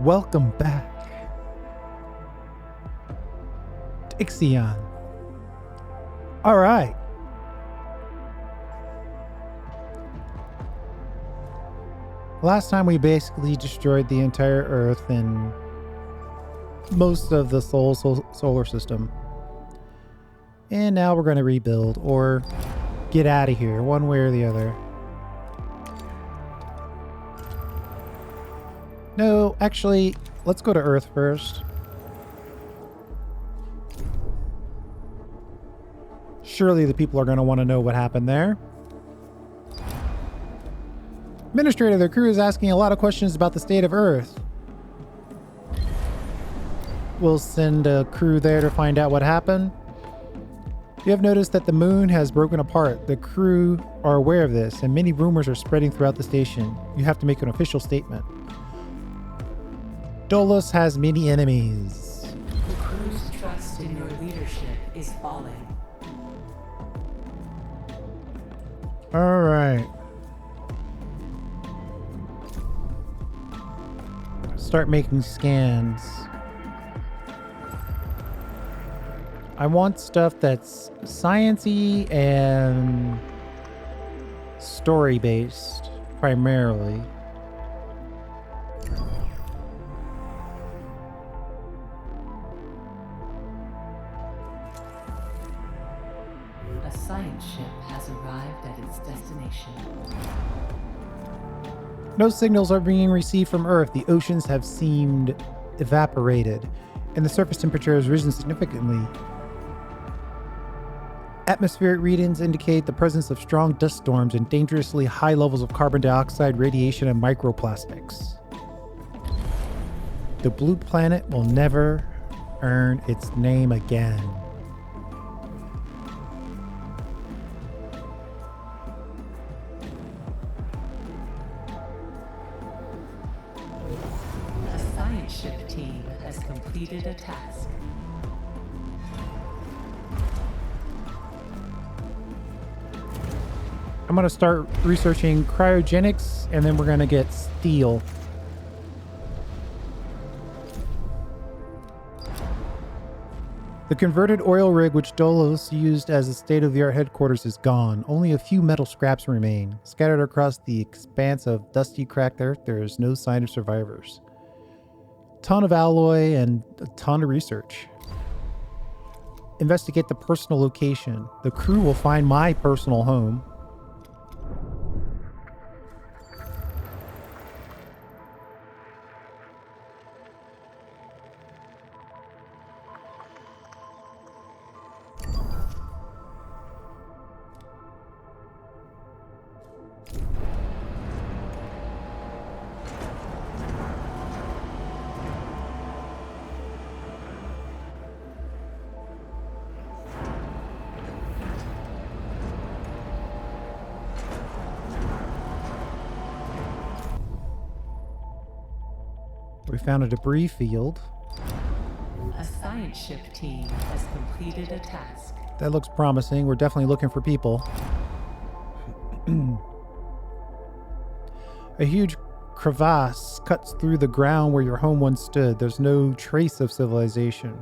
Welcome back to Ixion. All right. Last time we basically destroyed the entire Earth and most of the solar system. And now we're going to rebuild or get out of here, one way or the other. No, actually, let's go to Earth first. Surely the people are going to want to know what happened there. Administrator, the crew is asking a lot of questions about the state of Earth. We'll send a crew there to find out what happened. You have noticed that the moon has broken apart. The crew are aware of this, and many rumors are spreading throughout the station. You have to make an official statement. Dolos has many enemies. The crew's trust in your leadership is falling. All right. Start making scans. I want stuff that's science-y and story-based, primarily. A science ship has arrived at its destination. No signals are being received from Earth. The oceans have seemed evaporated, and the surface temperature has risen significantly. Atmospheric readings indicate the presence of strong dust storms and dangerously high levels of carbon dioxide, radiation, and microplastics. The blue planet will never earn its name again. A science ship team has completed a task. I'm going to start researching cryogenics, and then we're going to get steel. The converted oil rig which Dolos used as a state-of-the-art headquarters is gone. Only a few metal scraps remain. Scattered across the expanse of dusty, cracked earth, there is no sign of survivors. Ton of alloy and a ton of research. Investigate the personal location. The crew will find my personal home. We found a debris field. A science ship team has completed a task. That looks promising. We're definitely looking for people. A huge crevasse cuts through the ground where your home once stood. There's no trace of civilization.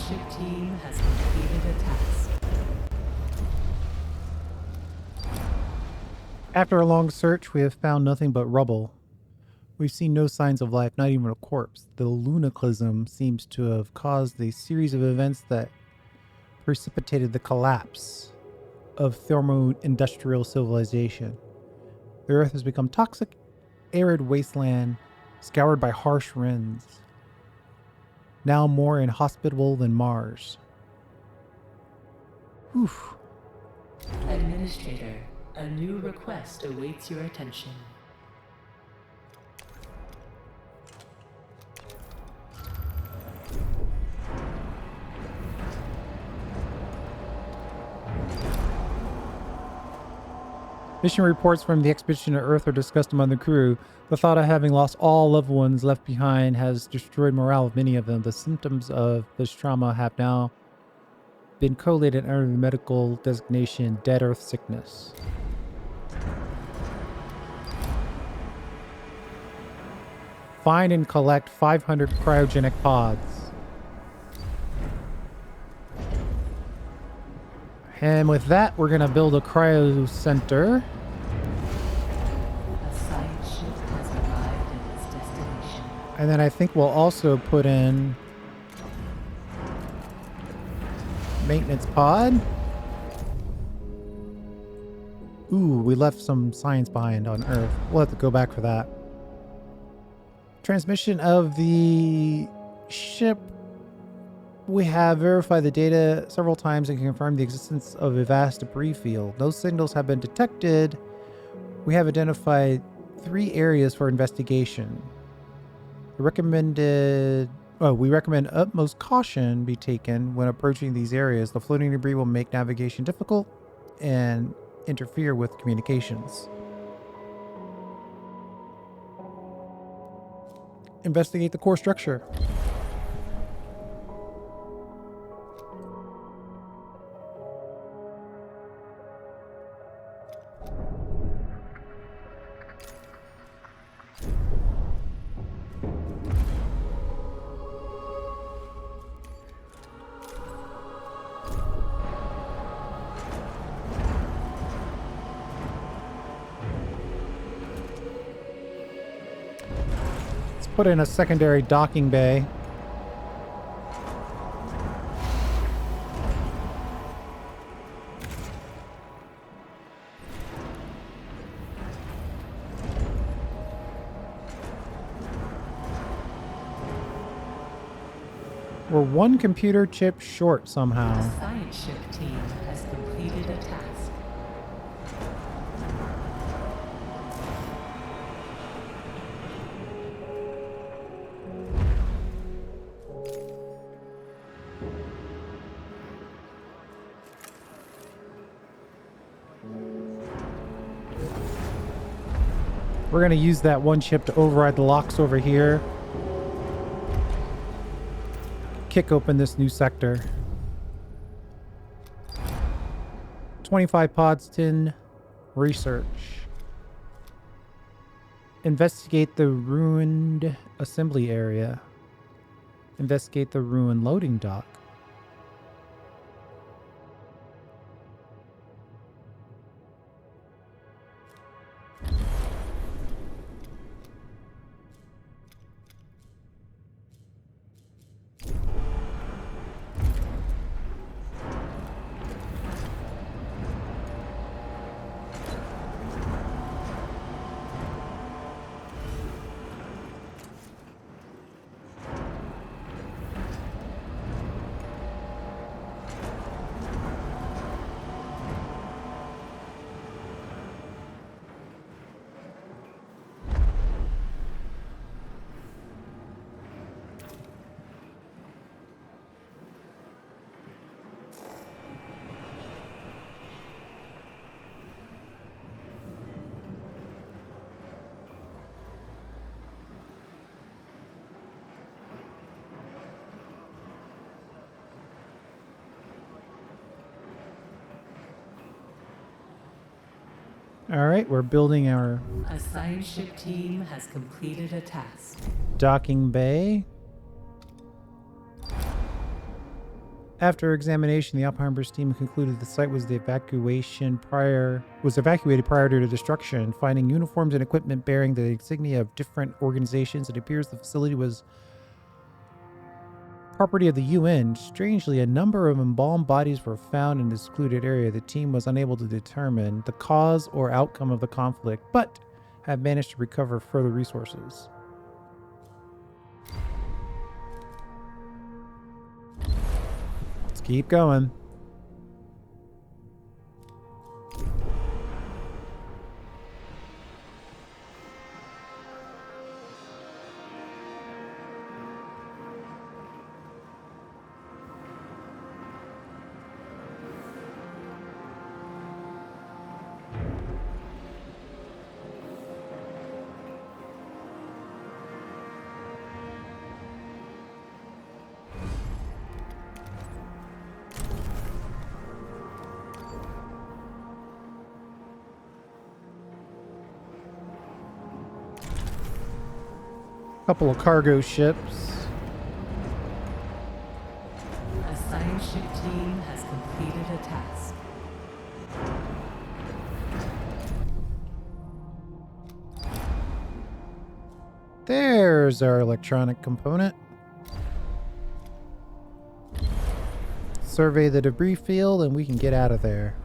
Ship team has completed a task. After a long search, we have found nothing but rubble. We've seen no signs of life, not even a corpse. The lunaclism seems to have caused a series of events that precipitated the collapse of thermo-industrial civilization. The Earth has become toxic, arid wasteland, scoured by harsh winds. Now more inhospitable than Mars. Oof. Administrator, a new request awaits your attention. Mission reports from the expedition to Earth are discussed among the crew. The thought of having lost all loved ones left behind has destroyed morale of many of them. The symptoms of this trauma have now been collated under the medical designation Dead Earth Sickness. Find and collect 500 cryogenic pods. And with that, we're going to build a cryo center. A science ship has arrived at its destination. And then I think we'll also put in maintenance pod. Ooh, we left some science behind on Earth. We'll have to go back for that. Transmission of the ship. We have verified the data several times and confirmed the existence of a vast debris field. No signals have been detected. We have identified 3 areas for investigation. We recommend utmost caution be taken when approaching these areas. The floating debris will make navigation difficult and interfere with communications. Investigate the core structure. Put in a secondary docking bay. We're 1 computer chip short somehow. The science ship team has completed a task. We're going to use that 1 chip to override the locks over here. Kick open this new sector. 25 pods, 10 research. Investigate the ruined assembly area. Investigate the ruined loading dock. All right, we're building our A science ship team has completed a task. docking bay. After examination, the Oppenheimer's team concluded the site was evacuated prior to the destruction. Finding uniforms and equipment bearing the insignia of different organizations, it appears the facility was Property of the UN. Strangely, a number of embalmed bodies were found in the secluded area. The team was unable to determine the cause or outcome of the conflict, but have managed to recover further resources. Let's keep going. Couple of cargo ships. A science ship team has completed a task. There's our electronic component. Survey the debris field and we can get out of there.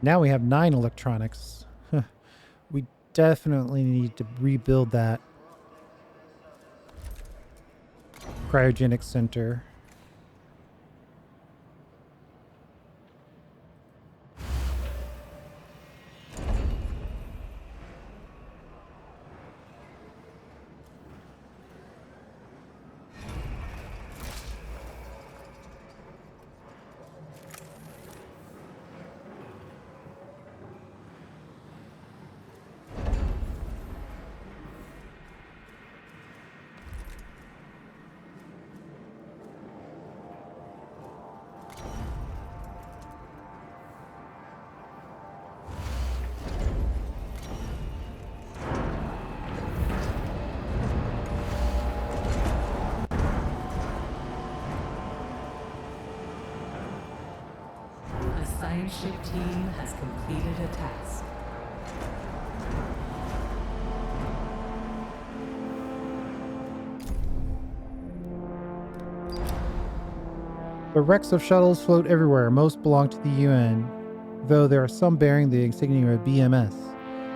Now we have 9 electronics. We definitely need to rebuild that. Cryogenic center. A science ship team has completed a task. The wrecks of shuttles float everywhere. Most belong to the UN, though there are some bearing the insignia of BMS.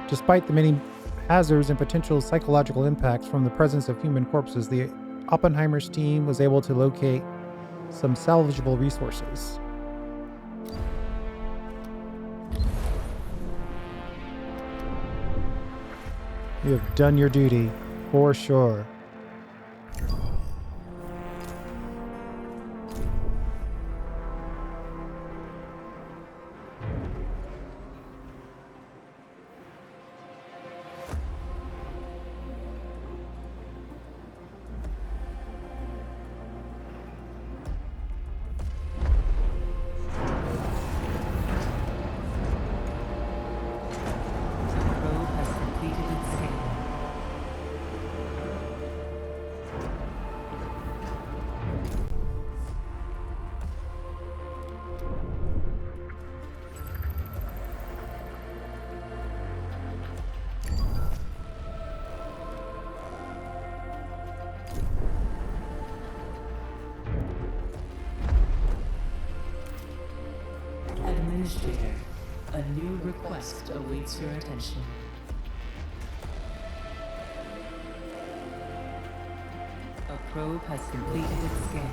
Despite the many hazards and potential psychological impacts from the presence of human corpses, the Oppenheimer's team was able to locate some salvageable resources. You have done your duty, for sure. Probe has completed its scan. Administrator, a new request awaits your attention. A probe has completed its scan.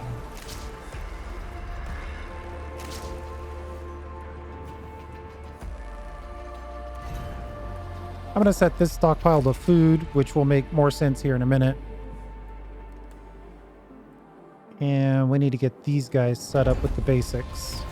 I'm going to set this stockpile to food, which will make more sense here in a minute. And we need to get these guys set up with the basics.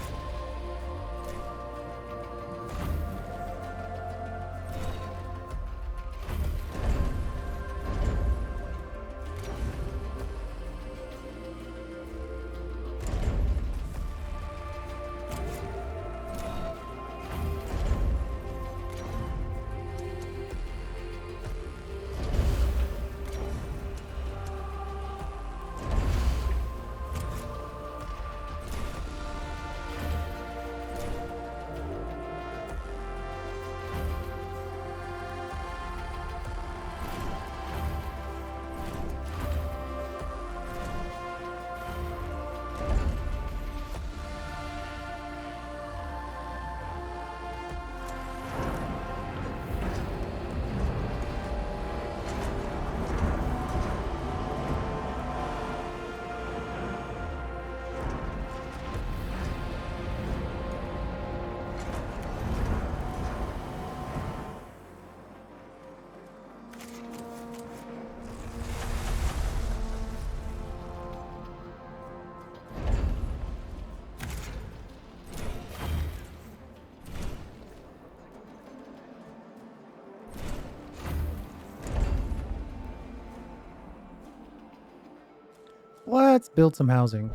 Let's build some housing.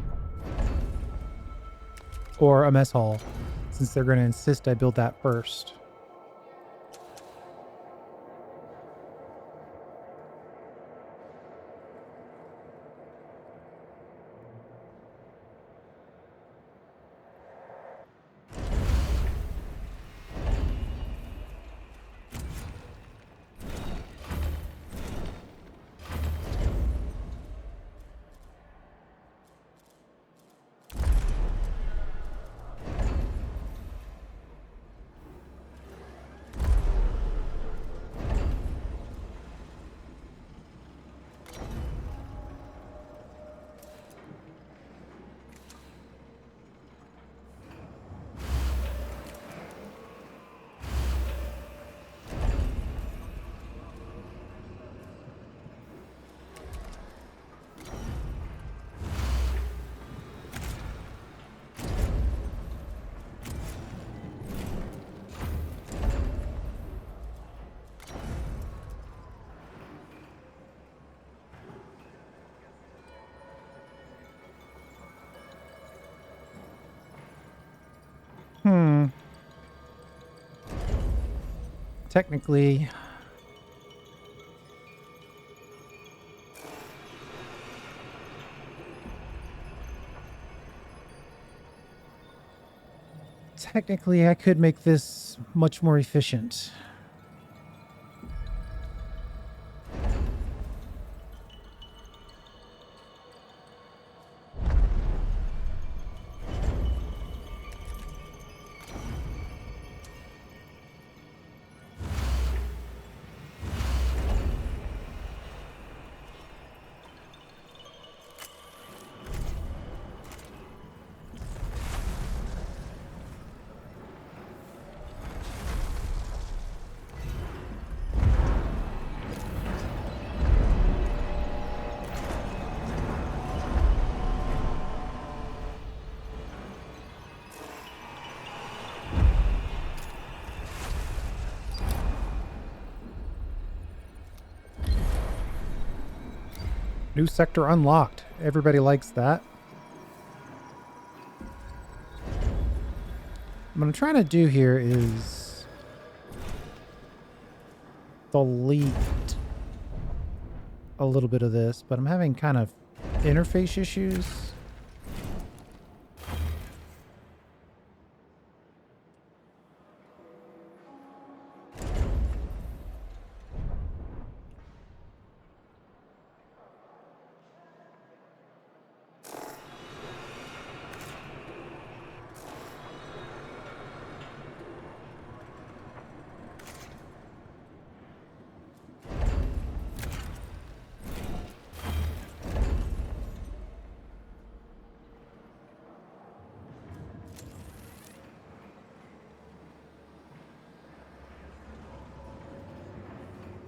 Or a mess hall, since they're going to insist I build that first. Technically, I could make this much more efficient. New sector unlocked. Everybody likes that. What I'm trying to do here is delete a little bit of this, but I'm having kind of interface issues.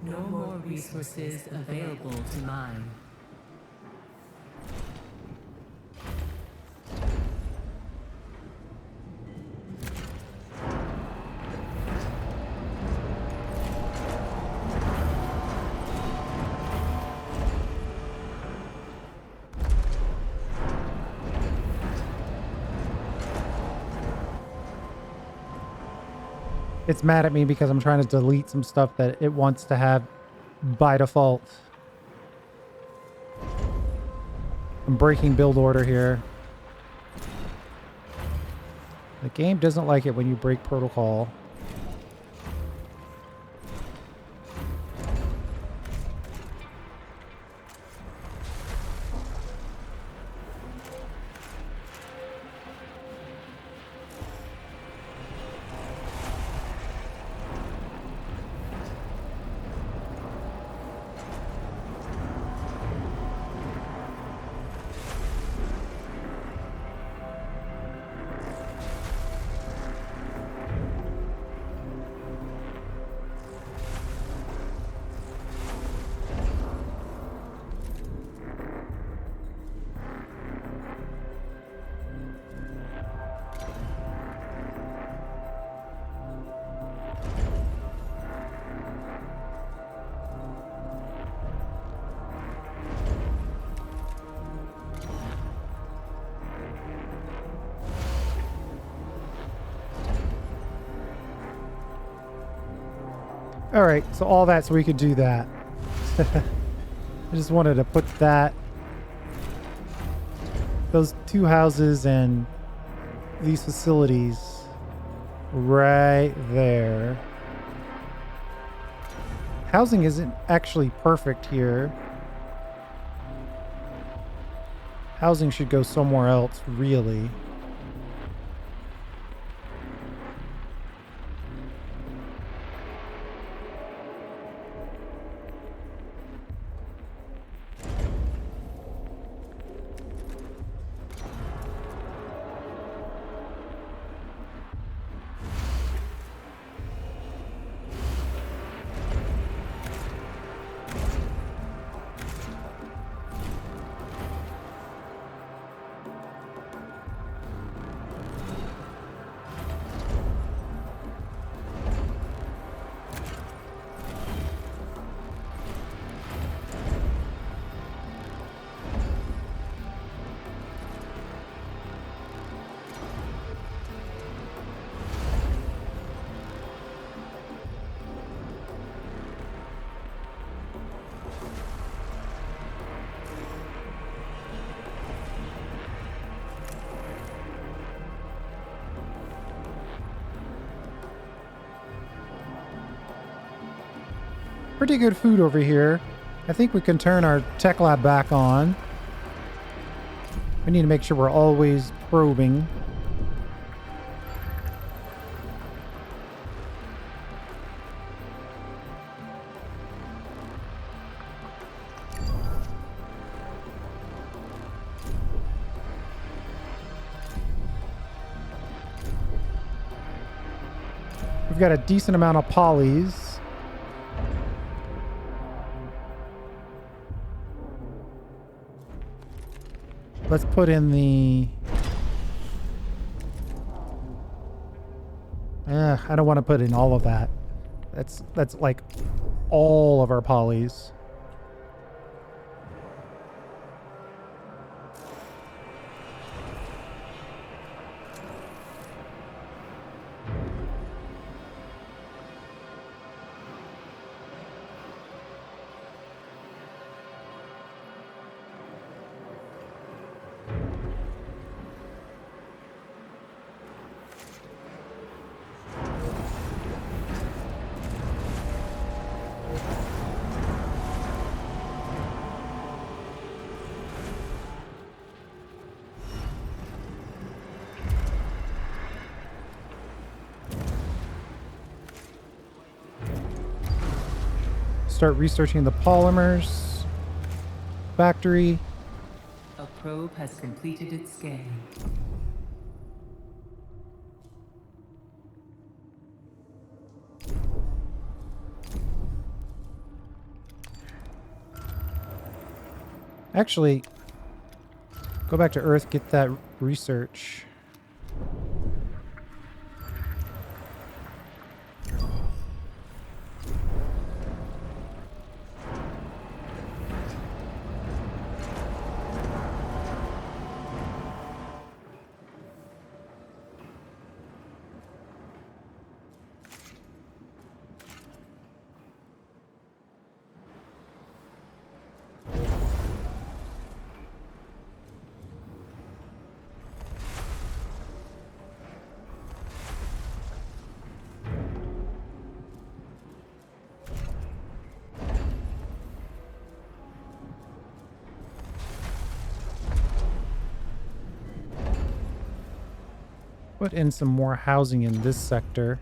No more resources available to mine. It's mad at me because I'm trying to delete some stuff that it wants to have by default. I'm breaking build order here. The game doesn't like it when you break protocol. All right, so all that so we could do that. I just wanted to put those two houses and these facilities right there. Housing isn't actually perfect here. Housing should go somewhere else, really. Pretty good food over here. I think we can turn our tech lab back on. We need to make sure we're always probing. We've got a decent amount of polys. Let's put in the... I don't want to put in all of that. That's like all of our polys. Start researching the polymers factory. A probe has completed its scan. Actually, go back to Earth, get that research. Put in some more housing in this sector.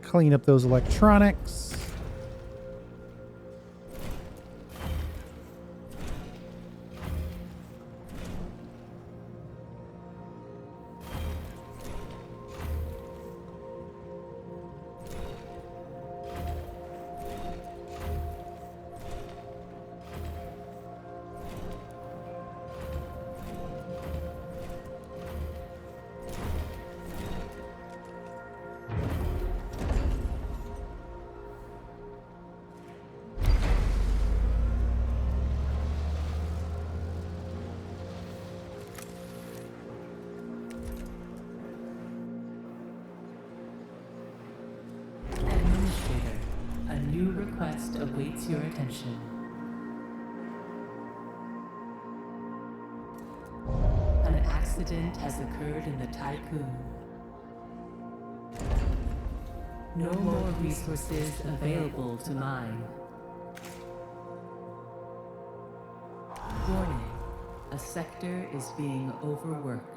Clean up those electronics. request awaits your attention. An accident has occurred in the Tycoon. No more resources available to mine. Warning. A sector is being overworked.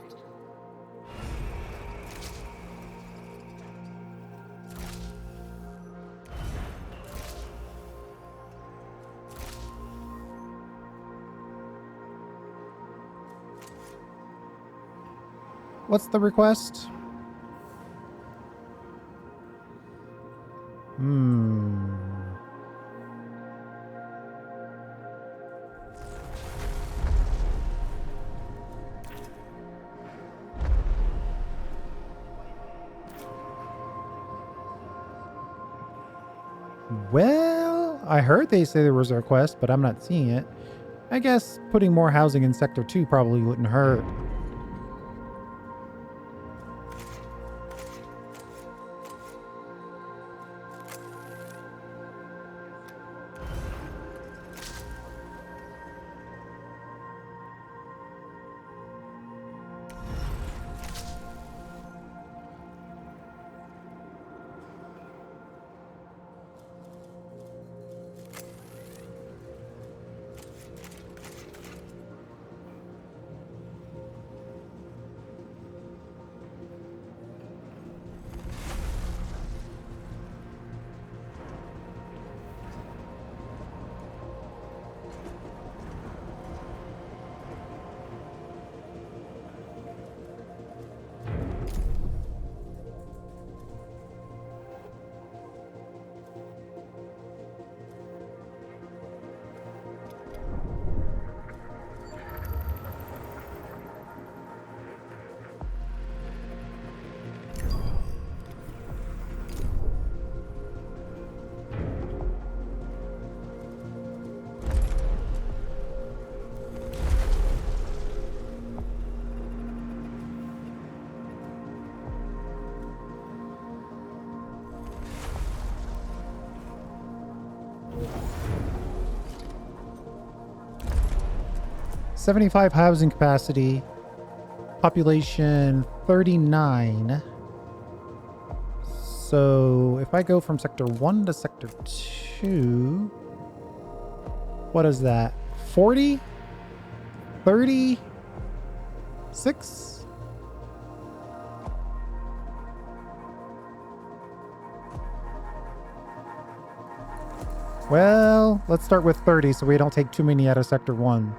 What's the request? Well, I heard they say there was a request, but I'm not seeing it. I guess putting more housing in Sector 2 probably wouldn't hurt. $75 housing capacity, population 39. So if I go from Sector 1 to Sector 2, what is that? 40? 36? Well, let's start with 30 so we don't take too many out of Sector 1.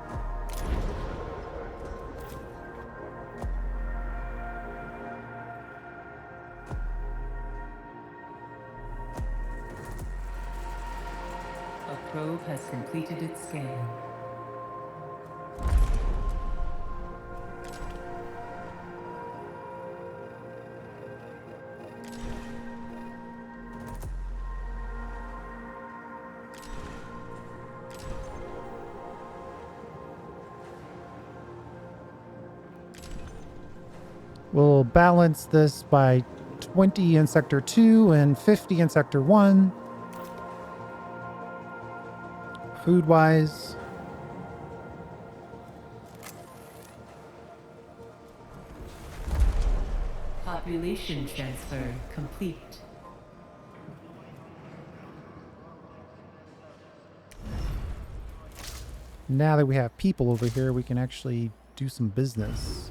A probe has completed its scan. We'll balance this by 20 in Sector 2 and 50 in Sector 1. Food-wise. Population transfer complete. Now that we have people over here, we can actually do some business.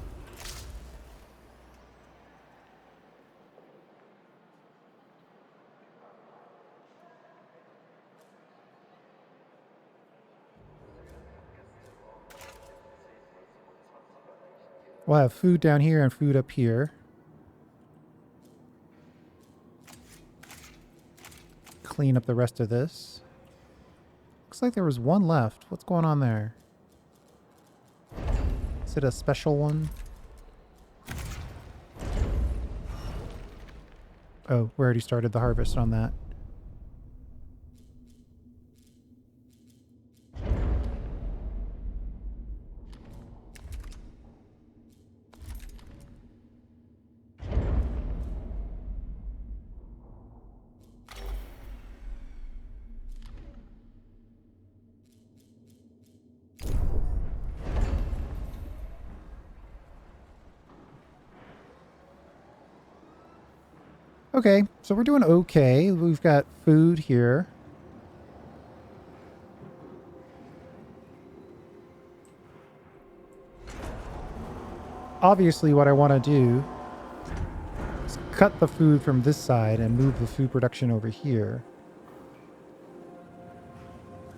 We'll have food down here and food up here. Clean up the rest of this. Looks like there was one left. What's going on there? Is it a special one? Oh, we already started the harvest on that. Okay, so we're doing okay. We've got food here. Obviously, what I want to do is cut the food from this side and move the food production over here.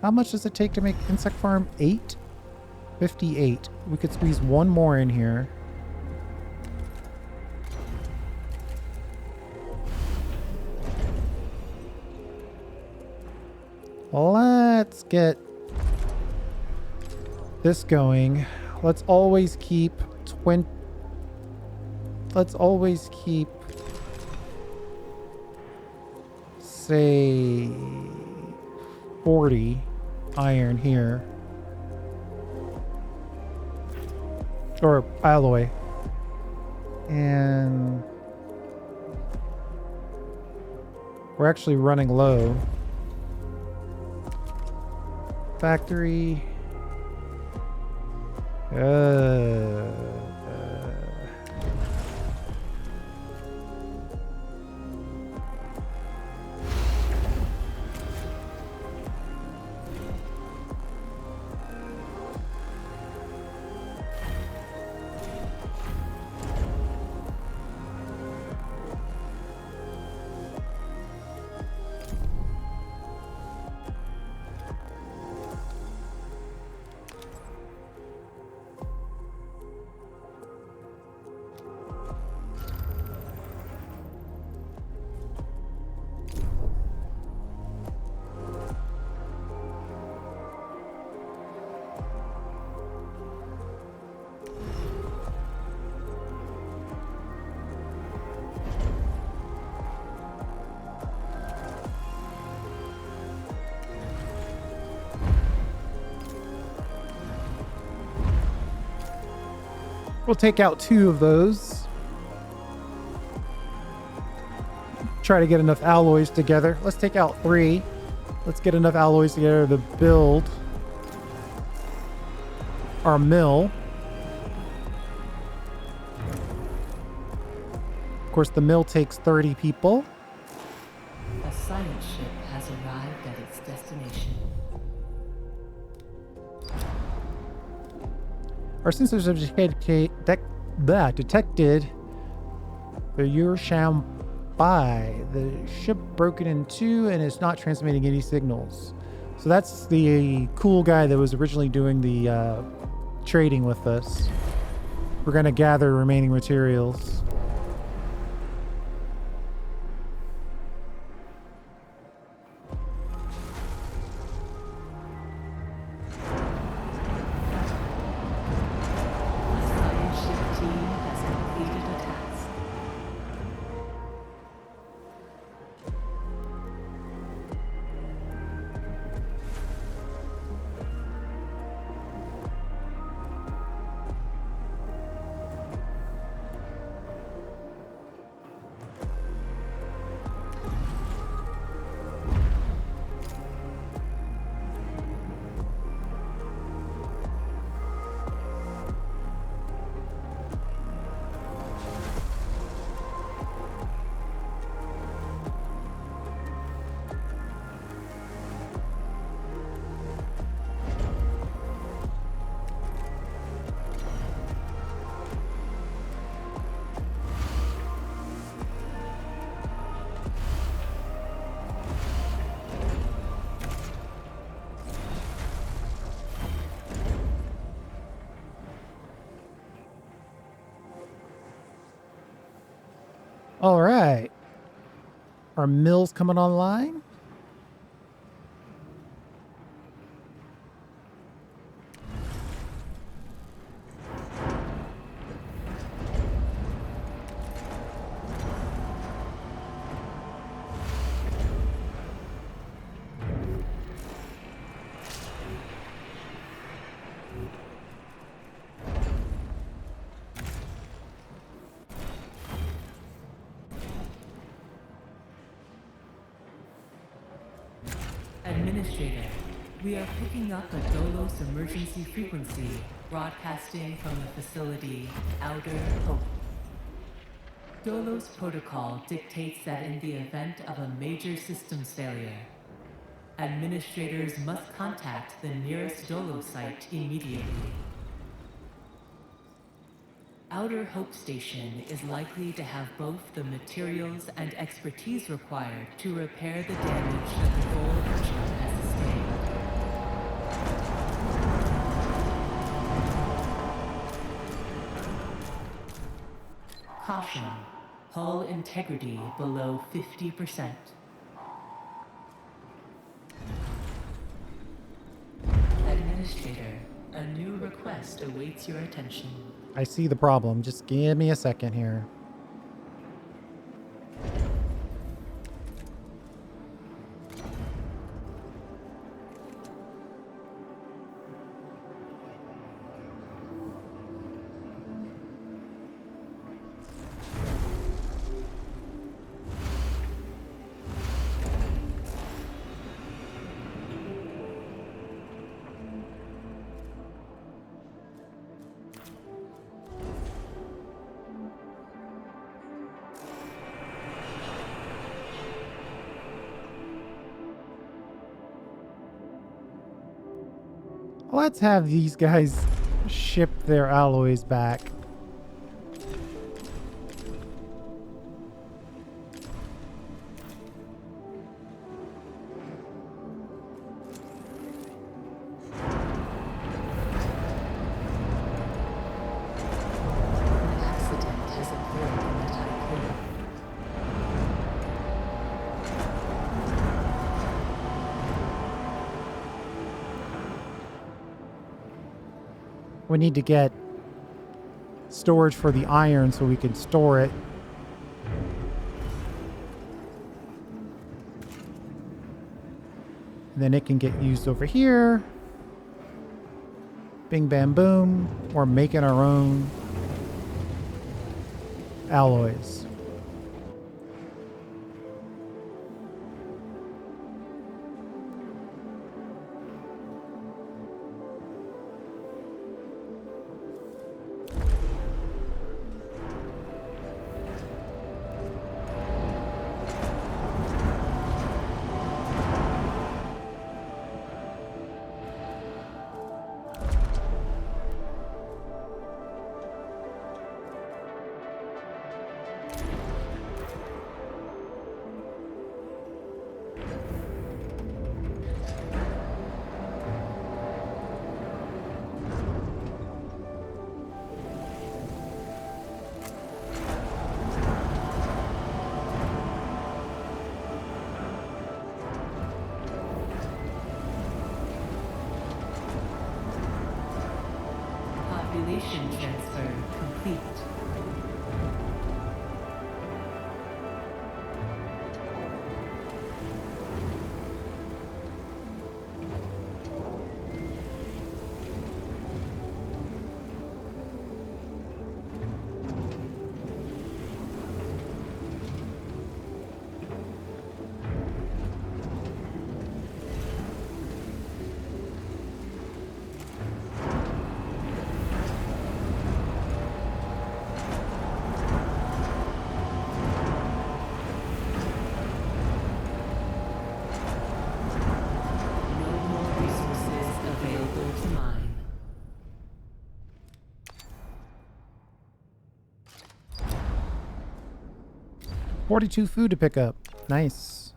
How much does it take to make insect farm? 8? 58. We could squeeze one more in here. Let's get this going. Let's always keep 20. Let's always keep, say, 40 iron here. Or alloy. And we're actually running low. Factory. We'll take out 2 of those. Try to get enough alloys together. Let's take out 3. Let's get enough alloys together to build our mill. Of course, the mill takes 30 people. A science ship has arrived at its destination. Our sensors have detected the Ixion. The ship broken in 2 and is not transmitting any signals. So that's the cool guy that was originally doing the trading with us. We're going to gather remaining materials. All right. Our mill's coming online. Administrator, we are picking up a Dolos emergency frequency broadcasting from the facility Outer Hope. Dolos protocol dictates that in the event of a major systems failure, administrators must contact the nearest Dolo site immediately. Outer Hope Station is likely to have both the materials and expertise required to repair the damage that the Goal Ixion has sustained. Caution. Hull integrity below 50%. Administrator, a new request awaits your attention. I see the problem. Just give me a second here. Let's have these guys ship their alloys back. An accident has occurred in the Tycoon. We need to get storage for the iron so we can store it. And then it can get used over here. Bing, bam, boom. We're making our own alloys. Population transfer complete. No more resources available to mine. $42 food to pick up. Nice.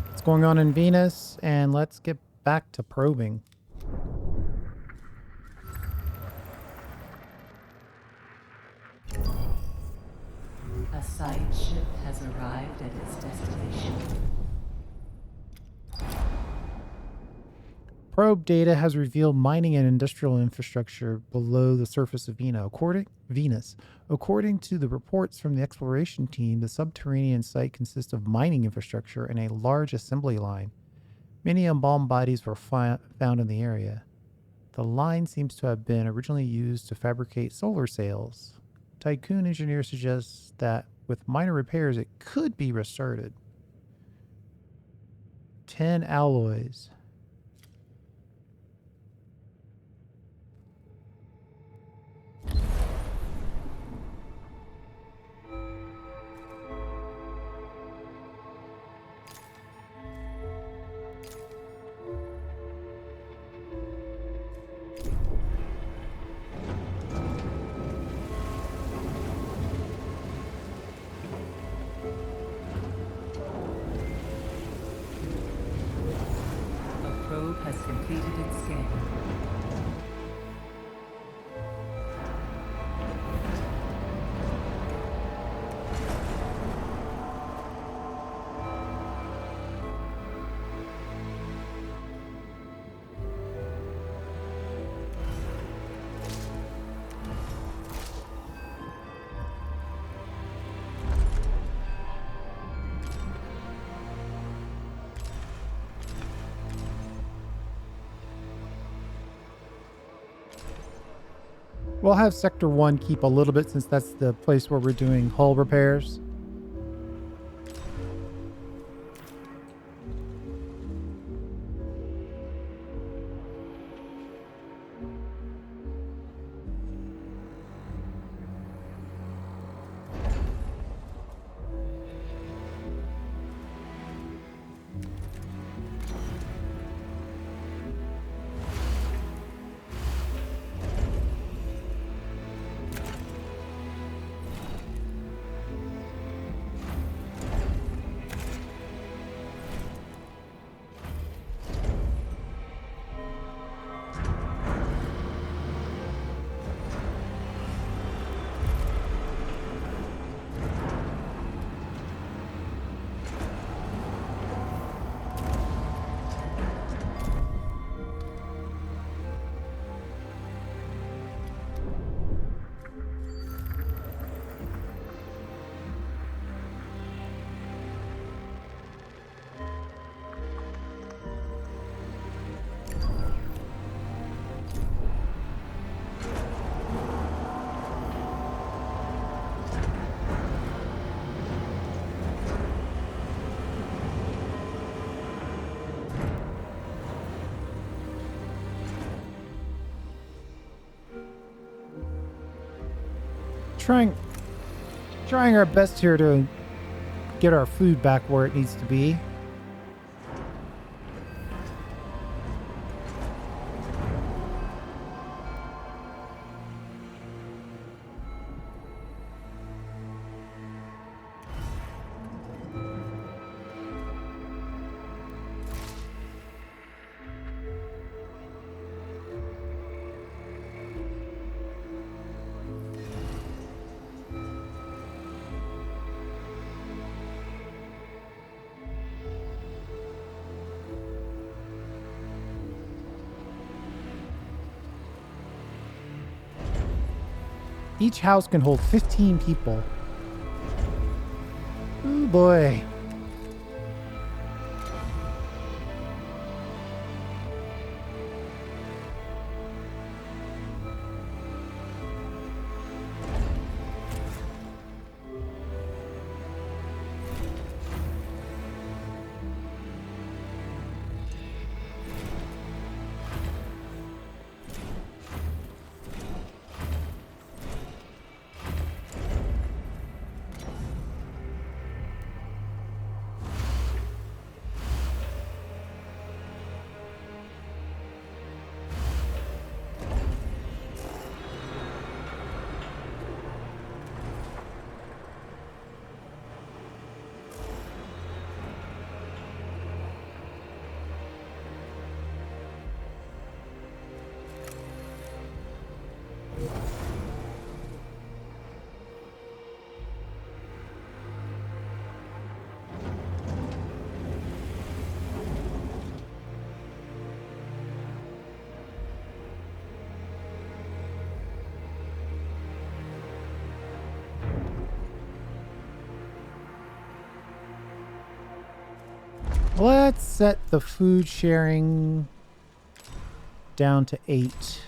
What's going on in Venus? And let's get back to probing. A side ship has arrived at its destination. Probe data has revealed mining and industrial infrastructure below the surface of Venus. According to the reports from the exploration team, the subterranean site consists of mining infrastructure and a large assembly line. Many embalmed bodies were found in the area. The line seems to have been originally used to fabricate solar sails. Tycoon engineer suggests that with minor repairs, it could be restarted. 10 alloys. We'll have Sector 1 keep a little bit since that's the place where we're doing hull repairs. Trying our best here to get our food back where it needs to be. Each house can hold 15 people. Oh boy. Let's set the food sharing down to 8.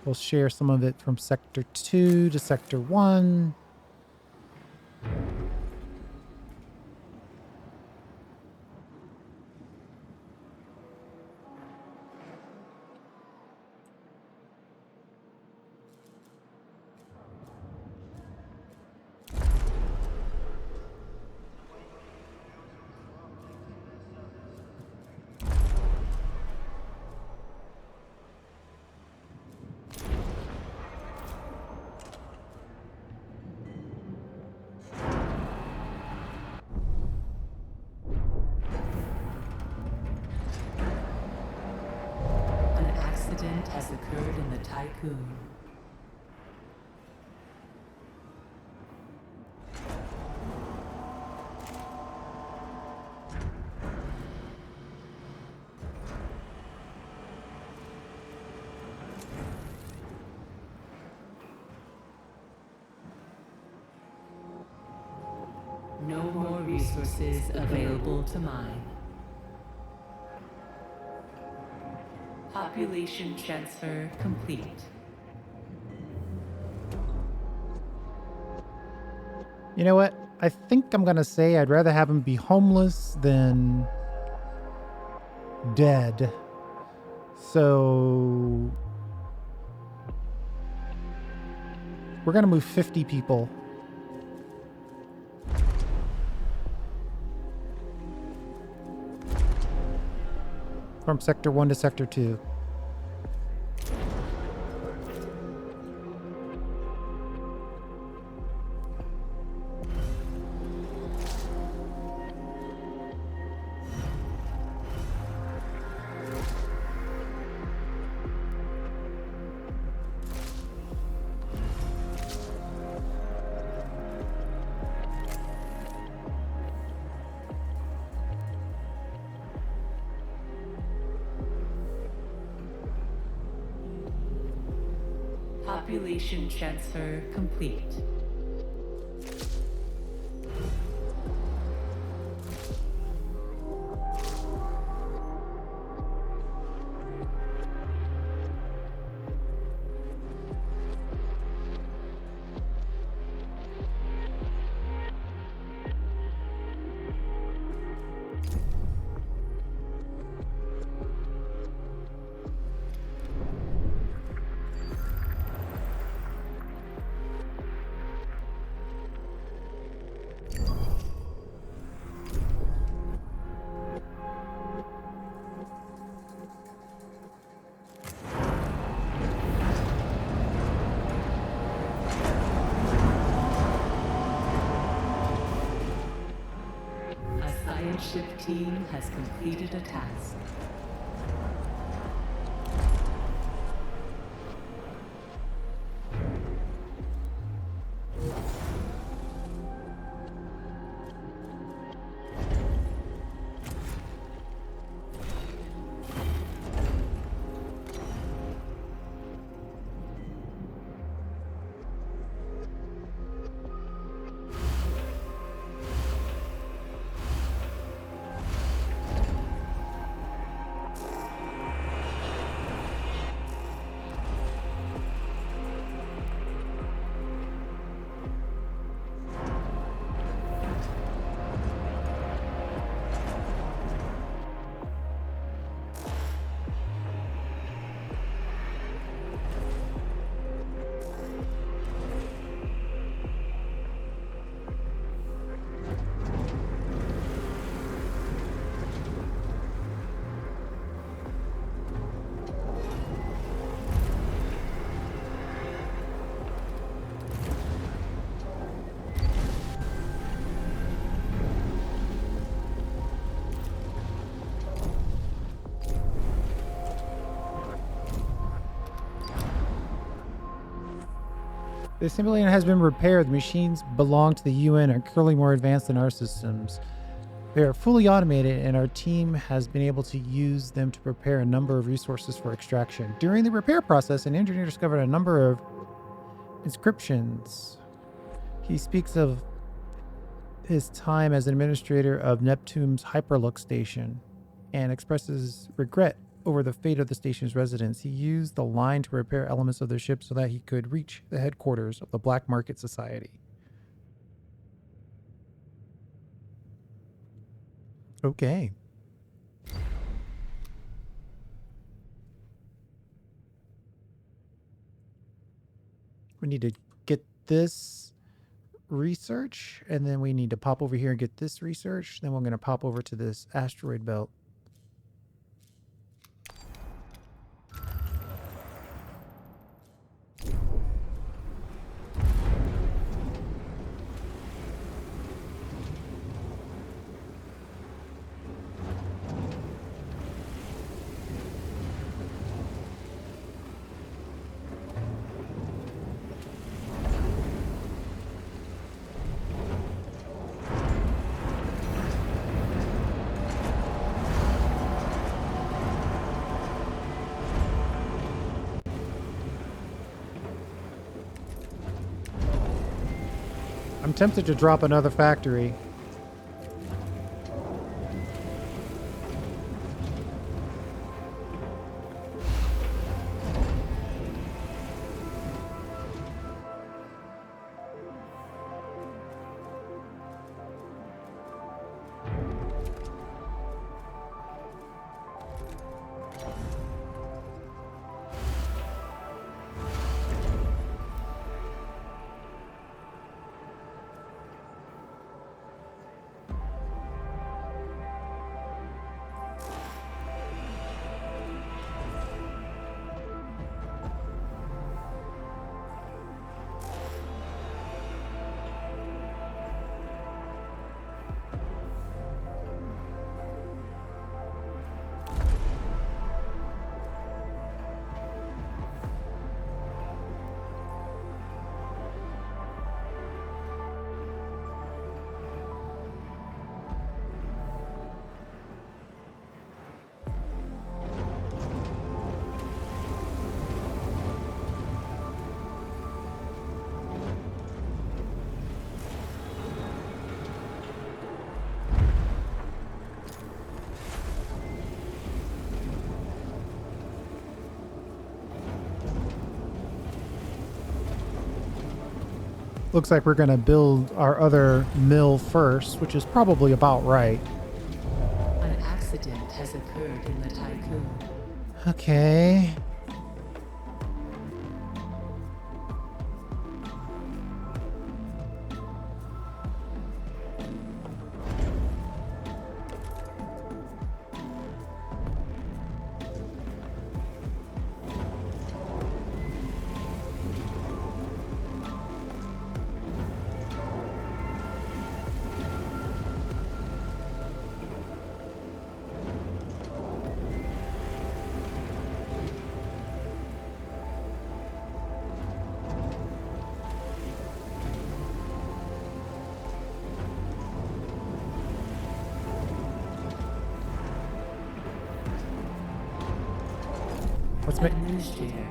We'll share some of it from Sector 2 to Sector 1. Has occurred in the Tycoon. No more resources available to mine. Population transfer complete. You know what? I think I'm going to say I'd rather have him be homeless than dead. So we're going to move 50 people. From Sector 1 to Sector 2. Population transfer complete. Ship team has completed a task. The assembly line has been repaired. The machines belong to the UN and are clearly more advanced than our systems. They are fully automated, and our team has been able to use them to prepare a number of resources for extraction. During the repair process, an engineer discovered a number of inscriptions. He speaks of his time as administrator of Neptune's Hyperlook station and expresses regret over the fate of the station's residents. He used the line to repair elements of their ship so that he could reach the headquarters of the Black Market Society. Okay. We need to get this research, and then we need to pop over here and get this research. Then we're going to pop over to this asteroid belt. I'm tempted to drop another factory. looks like we're going to build our other mill first, which is probably about right. An accident has occurred in the tycoon. Okay. Let's make... Administrator,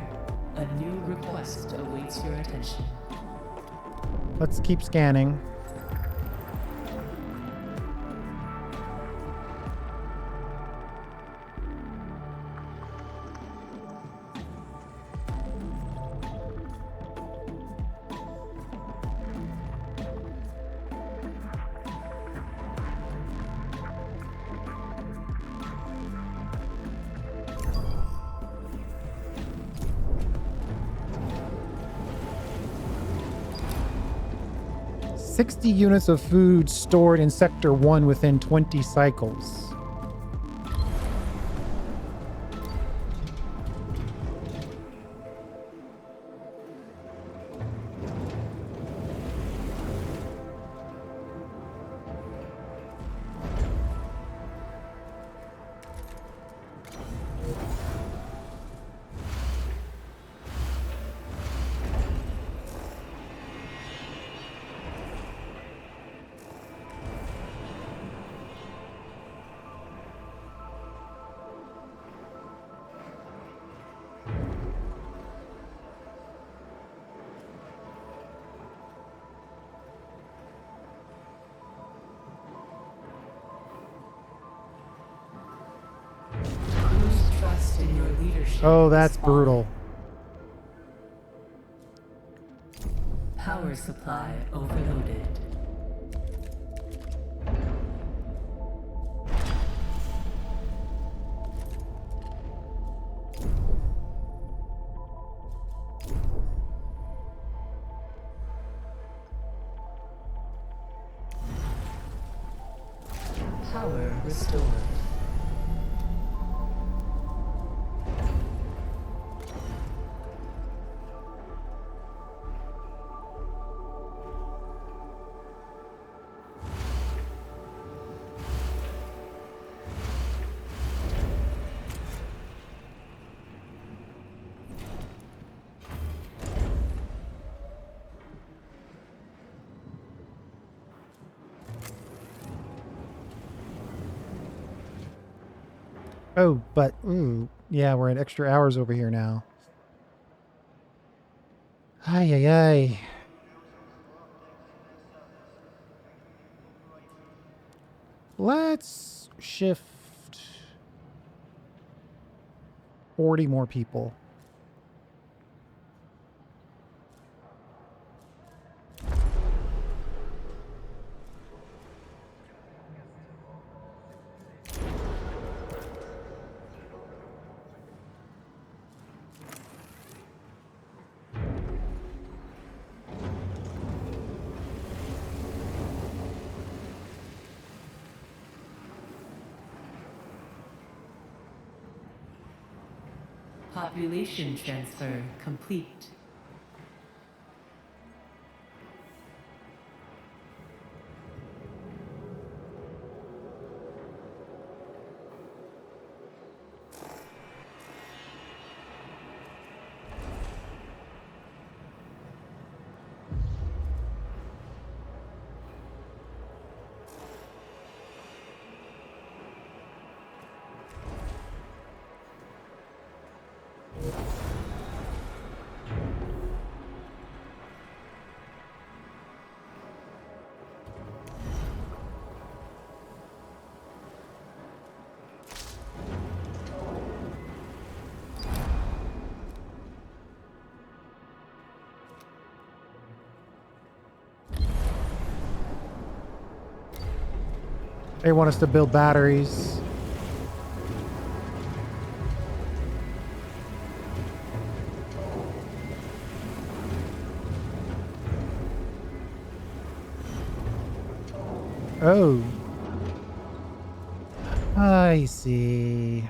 a new request awaits your attention. Let's keep scanning. "60 units of food stored in Sector 1 within 20 cycles." Whose trust in your leadership Oh, is that's falling? brutal. Power supply overloaded. Power restored. Oh, but yeah, we're at extra hours over here now. Ay, ay, ay. Let's shift 40 more people. Population transfer complete. They want us to build batteries. Oh. I see.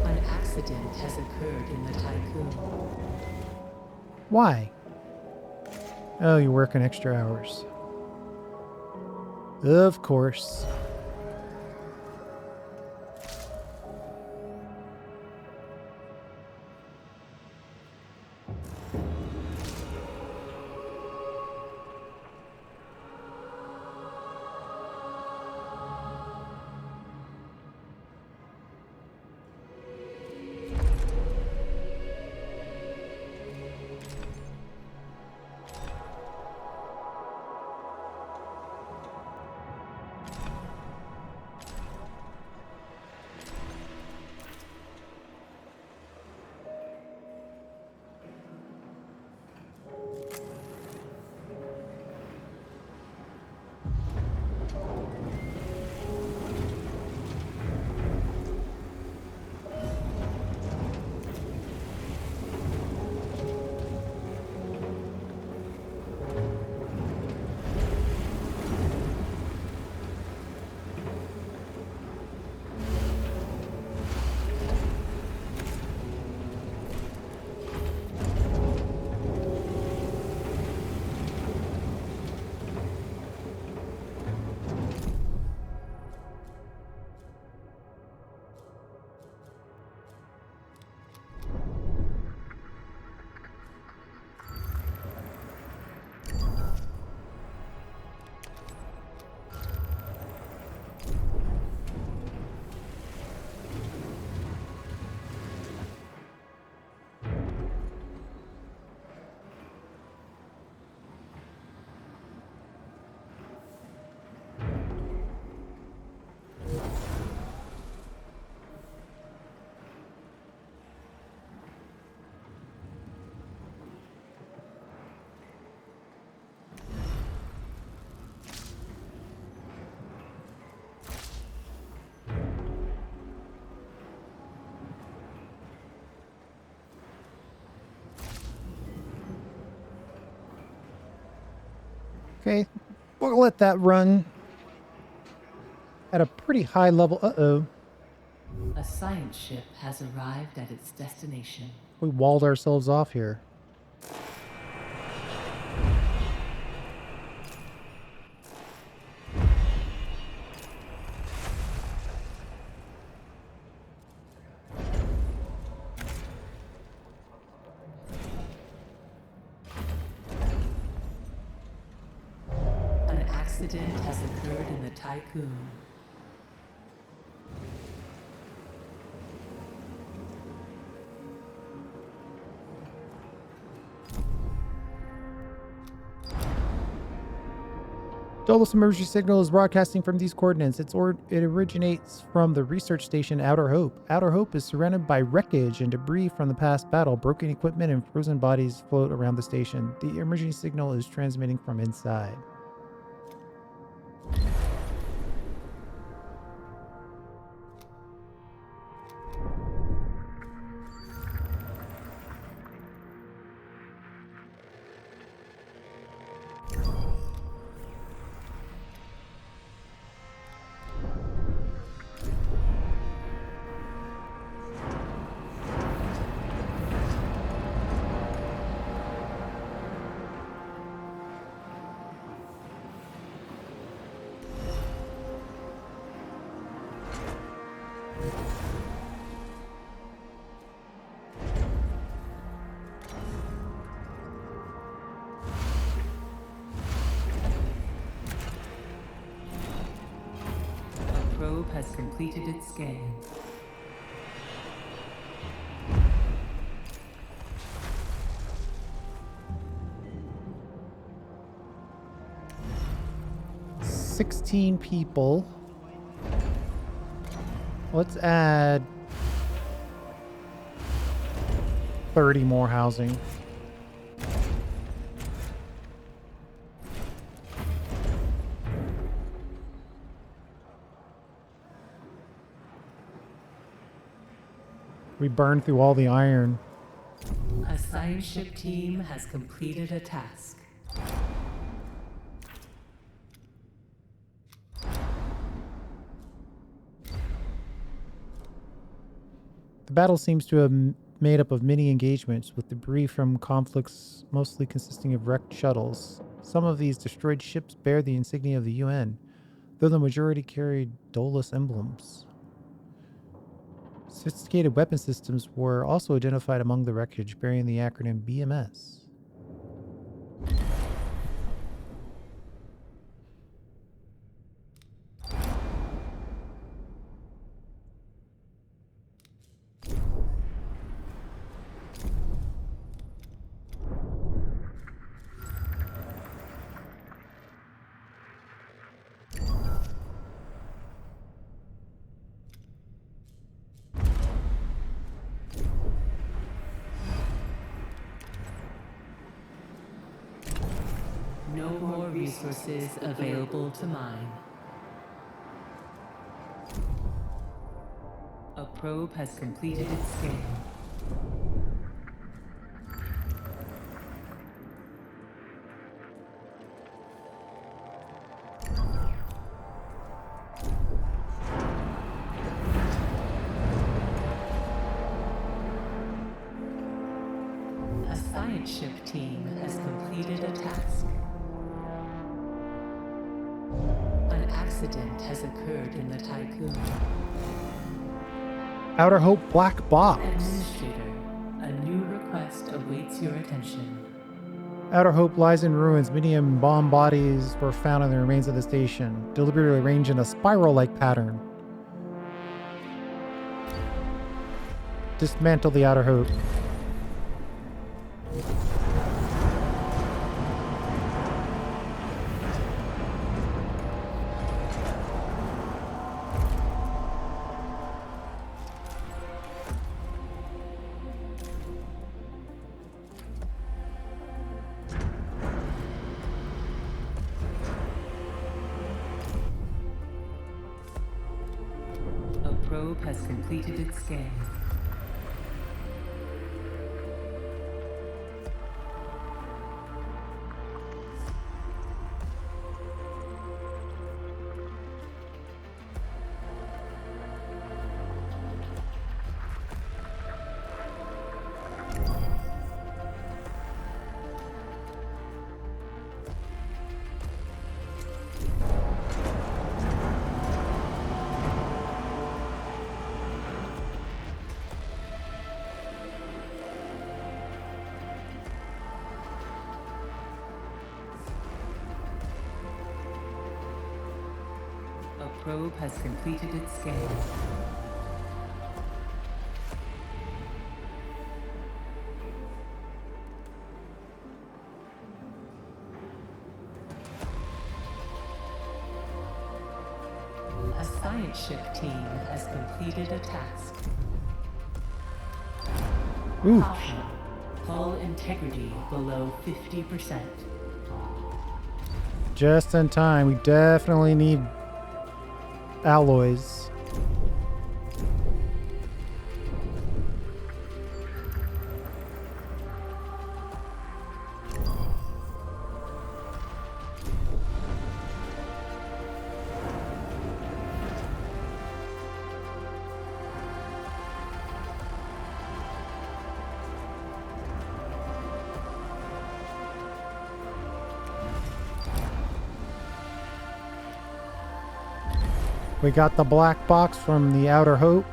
An accident has occurred in the tycoon. Why? Oh, you're working extra hours. Of course. Okay, we'll let that run at a pretty high level. Uh-oh. A science ship has arrived at its destination. We walled ourselves off here. An accident has occurred in the tycoon. Dolos emergency signal is broadcasting from these coordinates. It originates from the research station Outer Hope. Outer Hope is surrounded by wreckage and debris from the past battle. Broken equipment and frozen bodies float around the station. The emergency signal is transmitting from inside. probe has completed its scan. "16 people. Let's add 30 more housing. We burned through all the iron. A science ship team has completed a task. The battle seems to have made up of many engagements, with debris from conflicts mostly consisting of wrecked shuttles. Some of these destroyed ships bear the insignia of the UN, though the majority carried Dolus emblems. Sophisticated weapon systems were also identified among the wreckage, bearing the acronym BMS. No more resources available to mine. A probe has completed its scan. A science ship team has completed a task. An accident has occurred in the Tycoon. Outer Hope Black Box. Administrator, a new request awaits your attention. Outer Hope lies in ruins. Many bomb bodies were found in the remains of the station, deliberately arranged in a spiral-like pattern. Dismantle the Outer Hope. A probe has completed its scan. A probe has completed its scan. A science ship team has completed a task. Ooh. Caution. Hull integrity below 50%. Just in time. We definitely need alloys. We got the black box from the Outer Hope.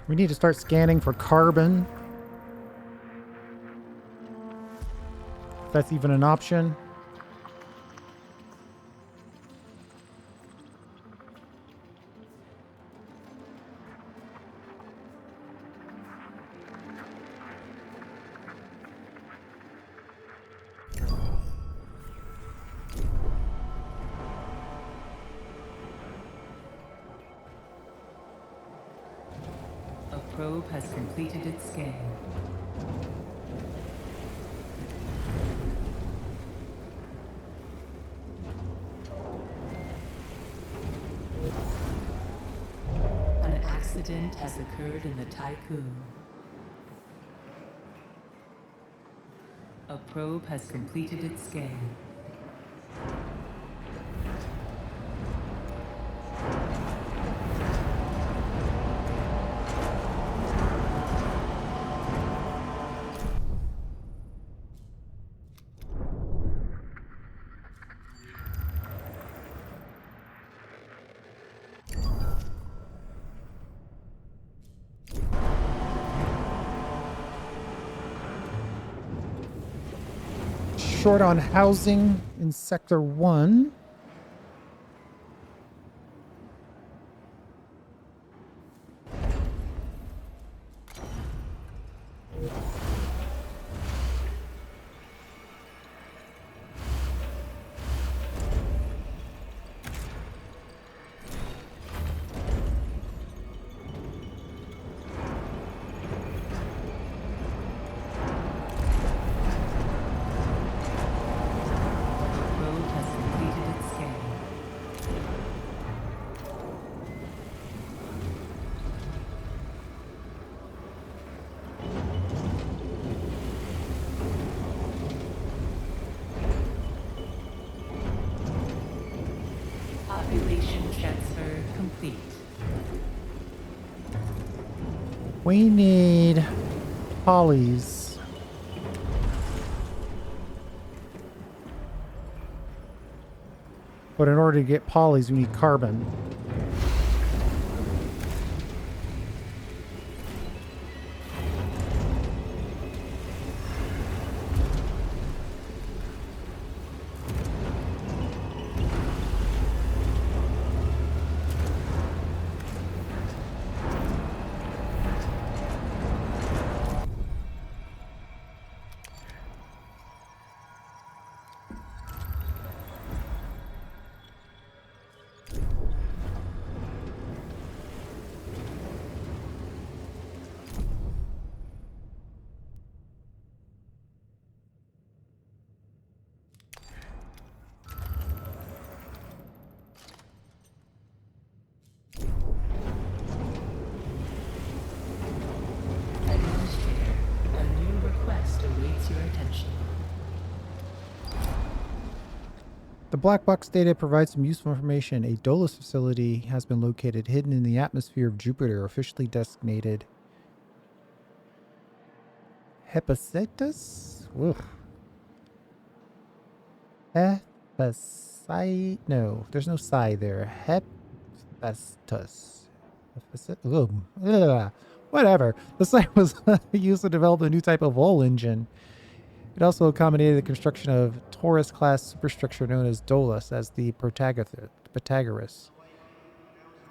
We need to start scanning for carbon. If that's even an option. A probe has completed its scan. An accident has occurred in the Tycoon. A probe has completed its scan. Short on housing in Sector 1. Population transfer complete. We need polys. But in order to get polys, we need carbon. The black box data provides some useful information. A Dolus facility has been located hidden in the atmosphere of Jupiter, officially designated Hephaestus? Hephaestus? No, there's no psi there. Hephaestus. Whatever. The site was used to develop a new type of hull engine. It also accommodated the construction of Taurus-class superstructure known as Dolus as the Protagoras.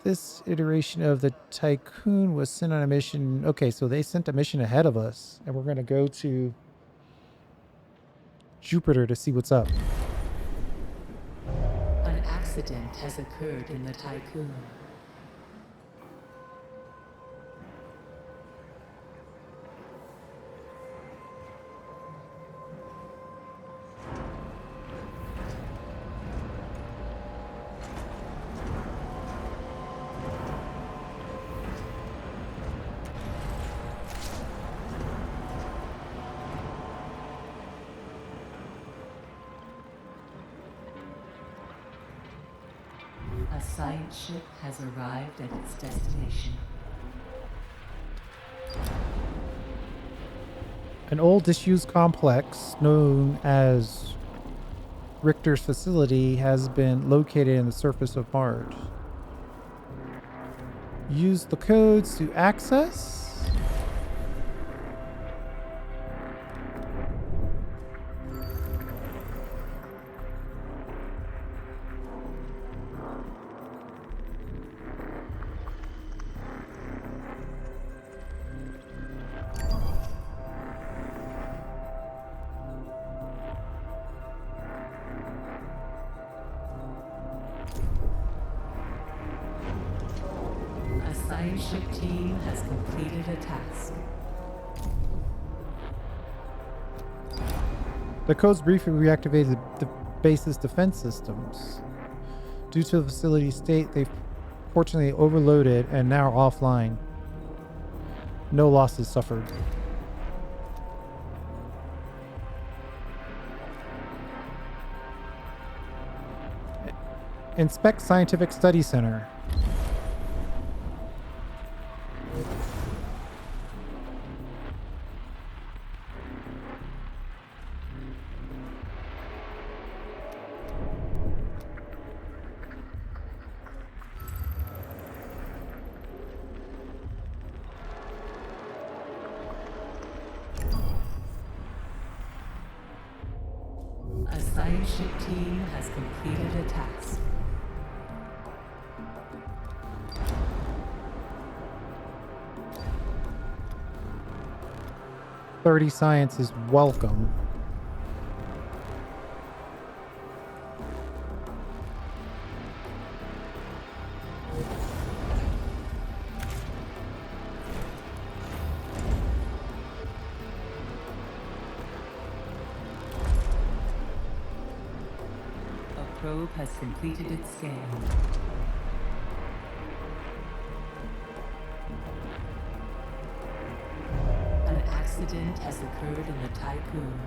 This iteration of the Tycoon was sent on a mission. Okay, so they sent a mission ahead of us, and we're going to go to Jupiter to see what's up. An accident has occurred in the Tycoon. A science ship has arrived at its destination. An old disused complex known as Richter's facility has been located in the surface of Mars. Use the codes to access. A science ship team has completed a task. The codes briefly reactivated the base's defense systems. Due to the facility's state, they've fortunately overloaded and now are offline. No losses suffered. Inspect Scientific Study Center. A science ship team has completed a task. "30 Science is welcome." A probe has completed its scan. An accident has occurred in the Tycoon.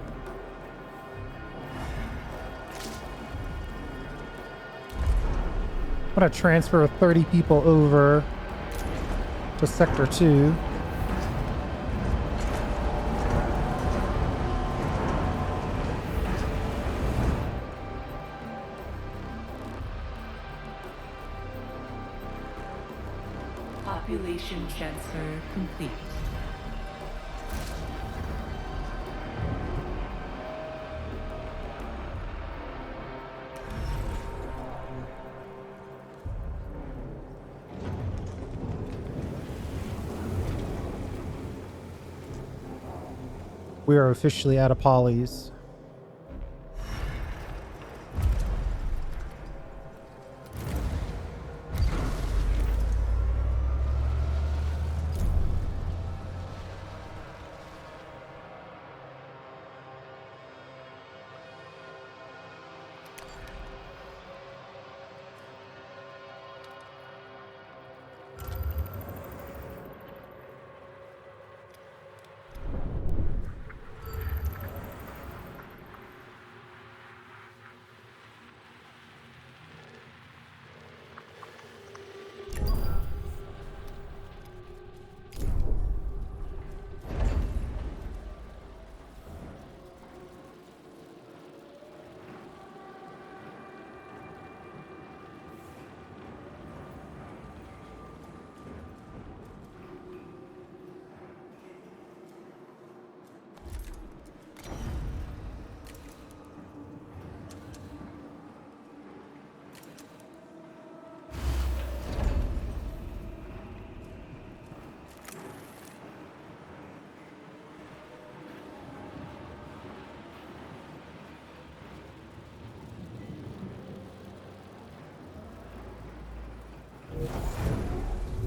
I'm gonna transfer 30 people over to Sector 2. Population transfer complete. We are officially out of polys.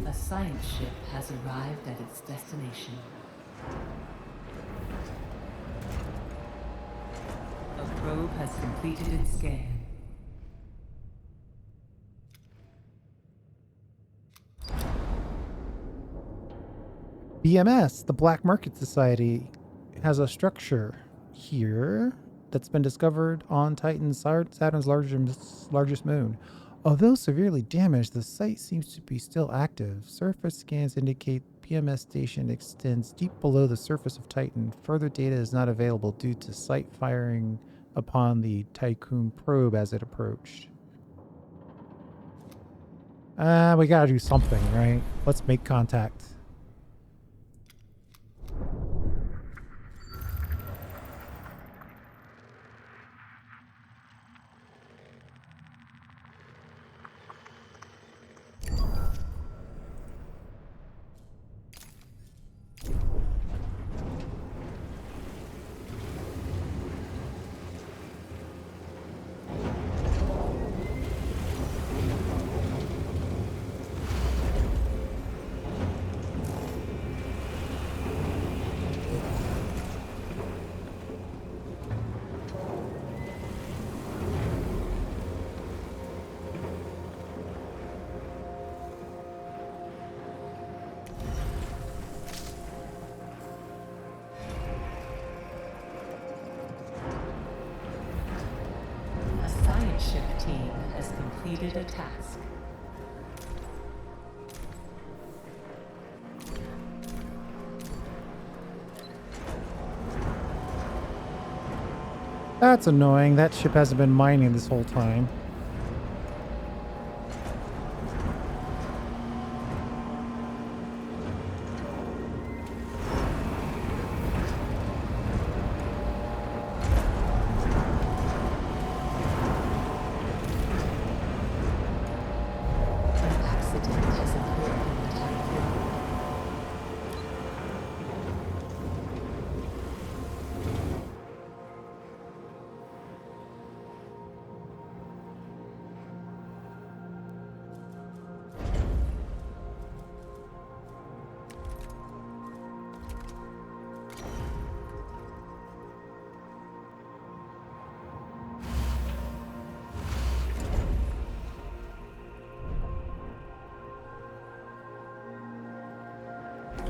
A science ship has arrived at its destination. A probe has completed its scan. BMS, the Black Market Society, has a structure here that's been discovered on Titan's Saturn's largest moon. Although severely damaged, the site seems to be still active. Surface scans indicate BMS station extends deep below the surface of Titan. Further data is not available due to site firing upon the Tycoon probe as it approached. We gotta do something, right? Let's make contact. A science ship team has completed a task. That's annoying. That ship hasn't been mining this whole time. An accident has occurred in the tank.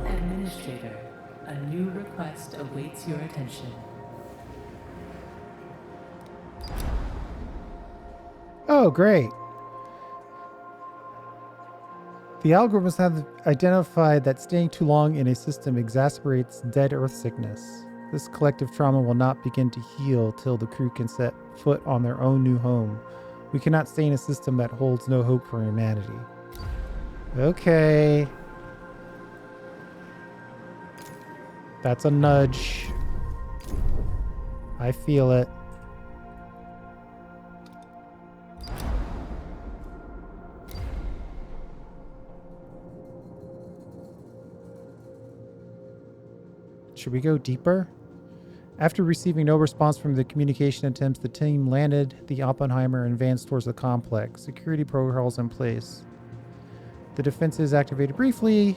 Administrator, a new request awaits your attention. Oh, great. The algorithms have identified that staying too long in a system exacerbates dead Earth sickness. This collective trauma will not begin to heal till the crew can set foot on their own new home. We cannot stay in a system that holds no hope for humanity. Okay. That's a nudge. I feel it. Should we go deeper? After receiving no response from the communication attempts, the team landed the Oppenheimer and advanced towards the complex. Security protocols in place. The defenses activated briefly.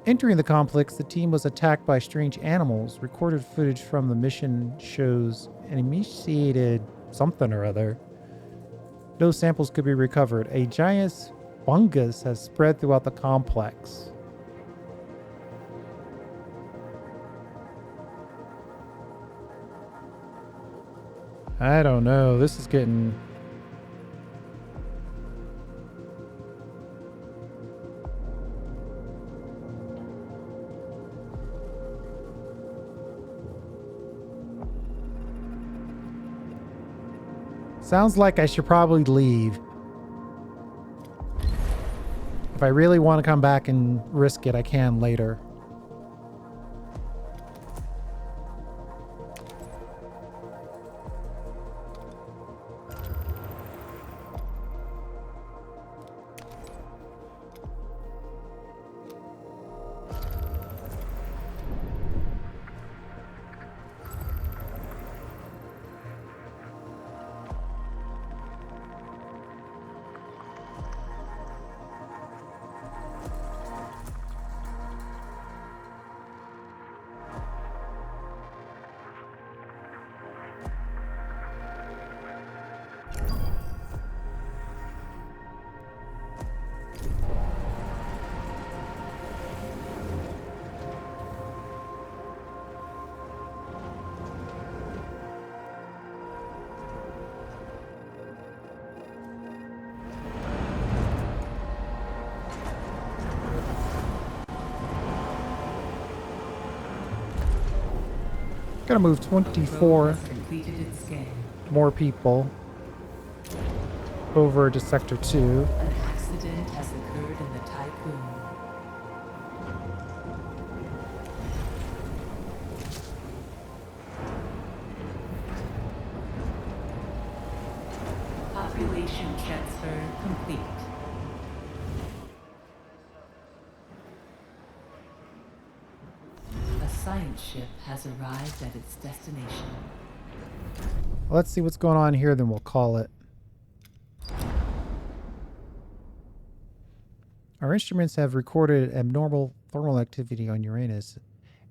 Entering the complex, the team was attacked by strange animals. Recorded footage from the mission shows an emaciated something or other. No samples could be recovered. A giant fungus has spread throughout the complex. I don't know. This is getting... Sounds like I should probably leave. If I really want to come back and risk it, I can later. Gotta move 24 Completed its scan. more people over to Sector 2. An accident accident has occurred in the tycoon. Population transfer complete. A science ship has arrived at its destination. Let's see what's going on here, then we'll call it. Our instruments have recorded abnormal thermal activity on Uranus,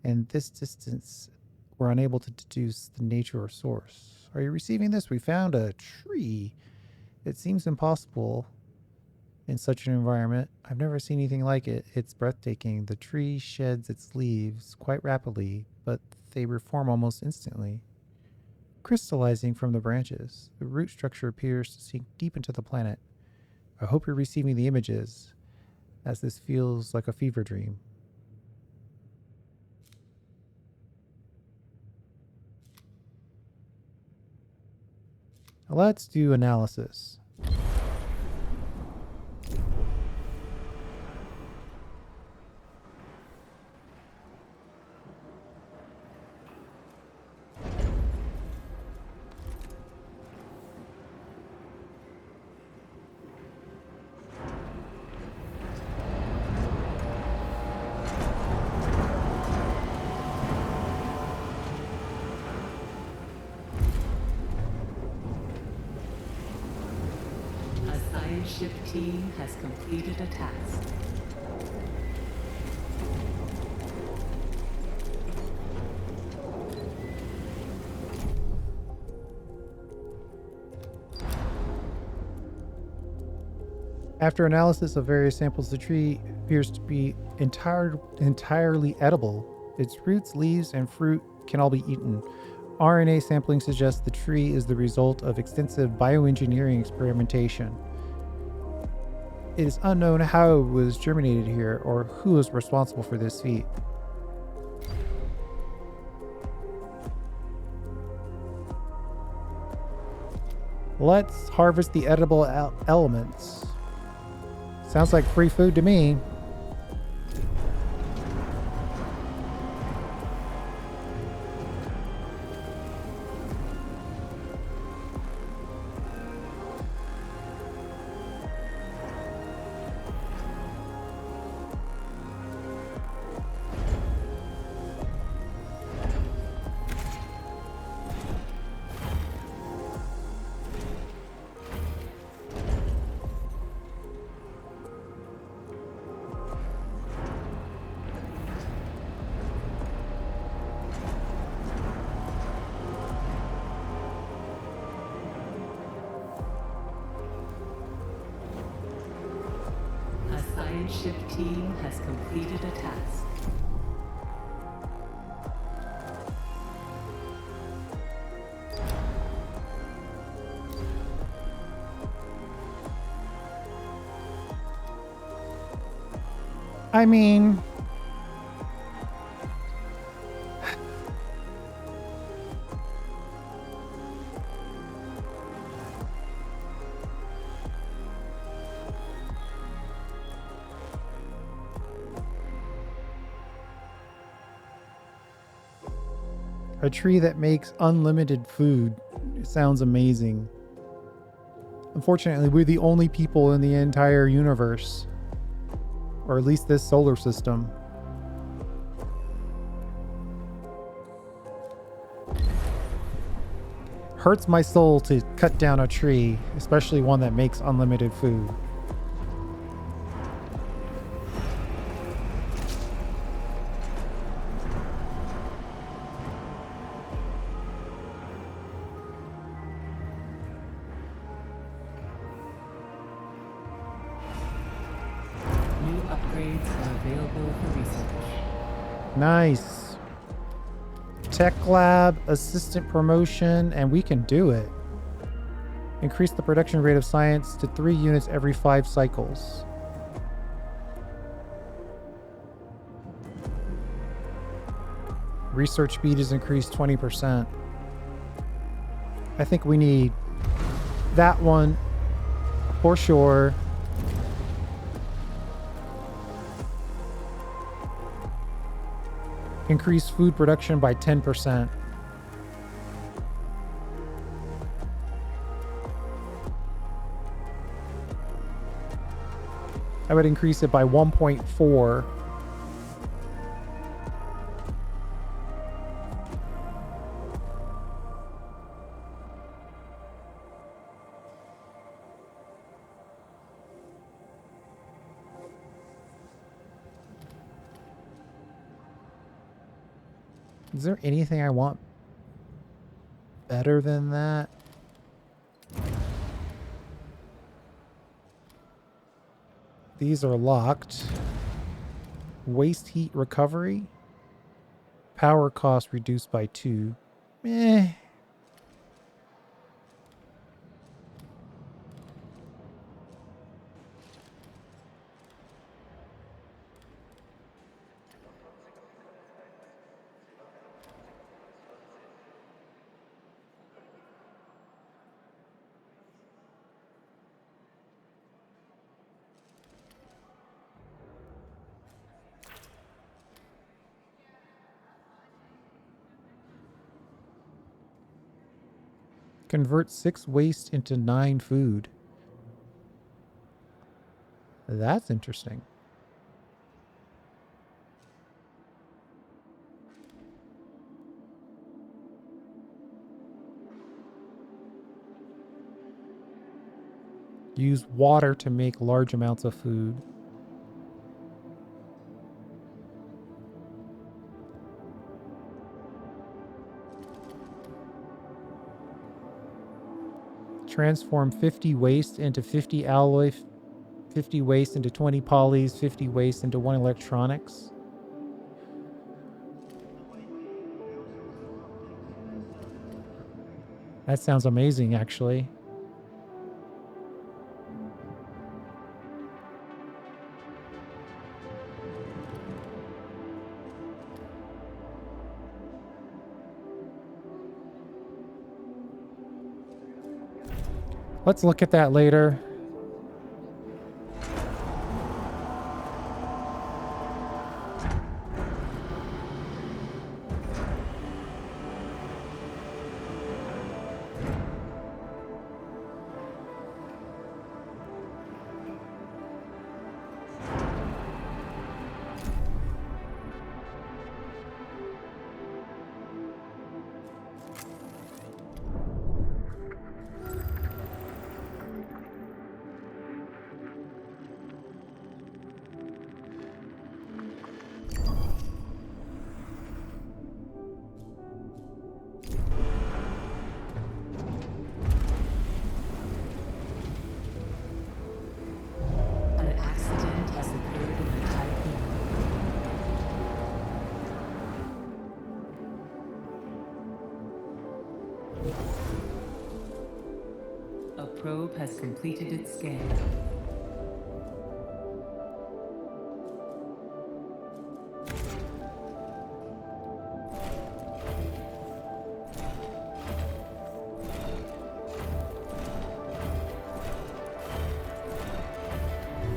and this distance we're unable to deduce the nature or source. Are you receiving this? We found a tree. It seems impossible in such an environment. I've never seen anything like it. It's breathtaking. The tree sheds its leaves quite rapidly, but they reform almost instantly, crystallizing from the branches. The root structure appears to sink deep into the planet. I hope you're receiving the images, as this feels like a fever dream. Let's do analysis. Ship team has completed a task. After analysis of various samples, the tree appears to be entirely edible. Its roots, leaves, and fruit can all be eaten. RNA sampling suggests the tree is the result of extensive bioengineering experimentation. It is unknown how it was germinated here or who was responsible for this feat. Let's harvest the edible elements. Sounds like free food to me. Ship team has completed a task. I mean, a tree that makes unlimited food. It sounds amazing. Unfortunately, we're the only people in the entire universe, or at least this solar system. Hurts my soul to cut down a tree, especially one that makes unlimited food. Nice. Tech lab, assistant promotion, and we can do it. Increase the production rate of science to 3 units every 5 cycles. Research speed is increased 20%. I think we need that one for sure. Increase food production by 10%. I would increase it by 1.4. Is there anything I want better than that? These are locked. Waste heat recovery. Power cost reduced by 2. Eh. Convert 6 waste into 9 food. That's interesting. Use water to make large amounts of food. Transform 50 waste into 50 alloy, 50 waste into 20 polys, 50 waste into 1 electronics. That sounds amazing, actually. Let's look at that later. Probe has completed its scan.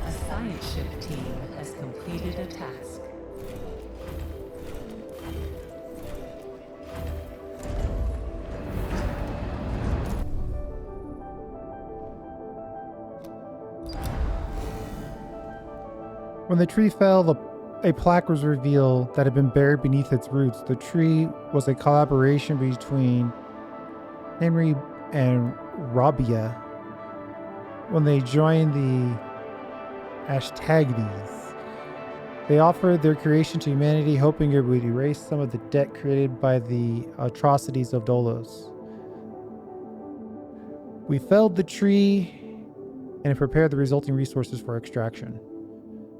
A science ship team has completed a task. When the tree fell, a plaque was revealed that had been buried beneath its roots. The tree was a collaboration between Henry and Rabia when they joined the Ashtagides. They offered their creation to humanity, hoping it would erase some of the debt created by the atrocities of Dolos. We felled the tree and prepared the resulting resources for extraction.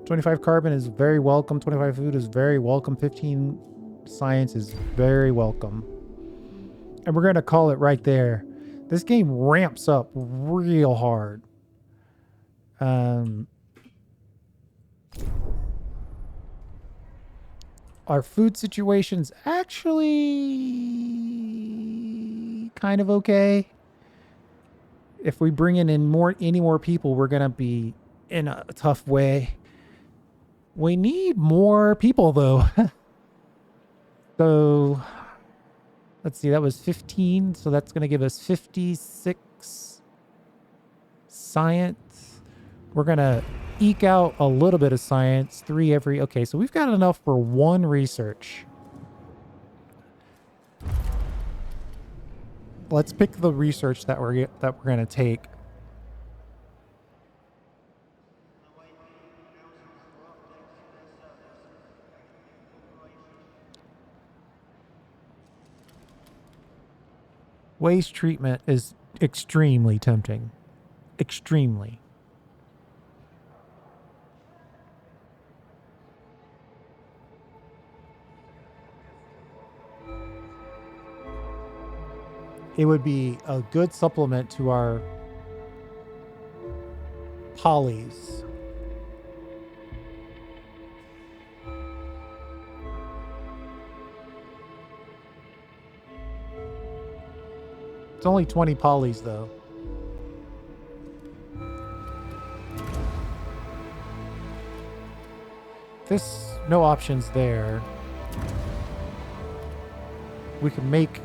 25 carbon is very welcome. 25 food is very welcome. 15 science is very welcome. And we're going to call it right there. This game ramps up real hard. Our food situation's actually kind of okay. If we bring in any more people, we're going to be in a tough way. We need more people, though. So let's see, that was 15. So that's going to give us 56 science. We're going to eke out a little bit of science, 3 every. Okay, so we've got enough for 1 research. Let's pick the research that we're going to take. Waste treatment is extremely tempting. Extremely. It would be a good supplement to our polys. It's only 20 polys, though. There's no options there. We can make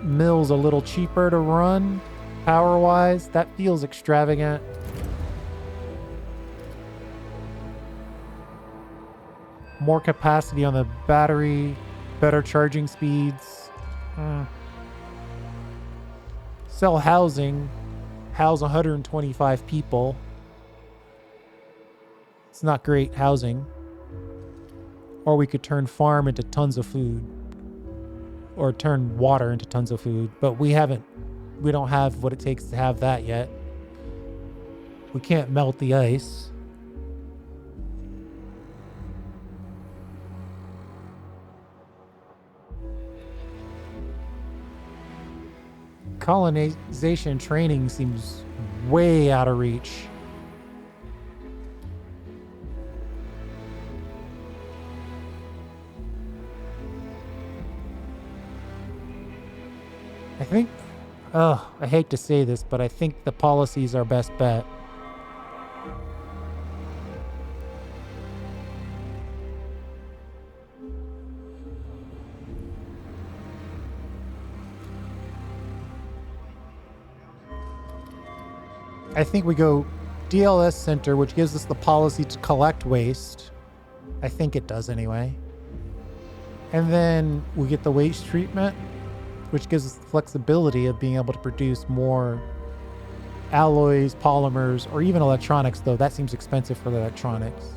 mills a little cheaper to run, power-wise. That feels extravagant. More capacity on the battery, better charging speeds. Sell housing. House 125 people. It's not great housing. Or we could turn farm into tons of food. Or turn water into tons of food. But we don't have what it takes to have that yet. We can't melt the ice. Colonization training seems way out of reach. I think, I hate to say this, but I think the policy's our best bet. I think we go DLS Center, which gives us the policy to collect waste. I think it does anyway. And then we get the waste treatment, which gives us the flexibility of being able to produce more alloys, polymers, or even electronics, though that seems expensive for the electronics.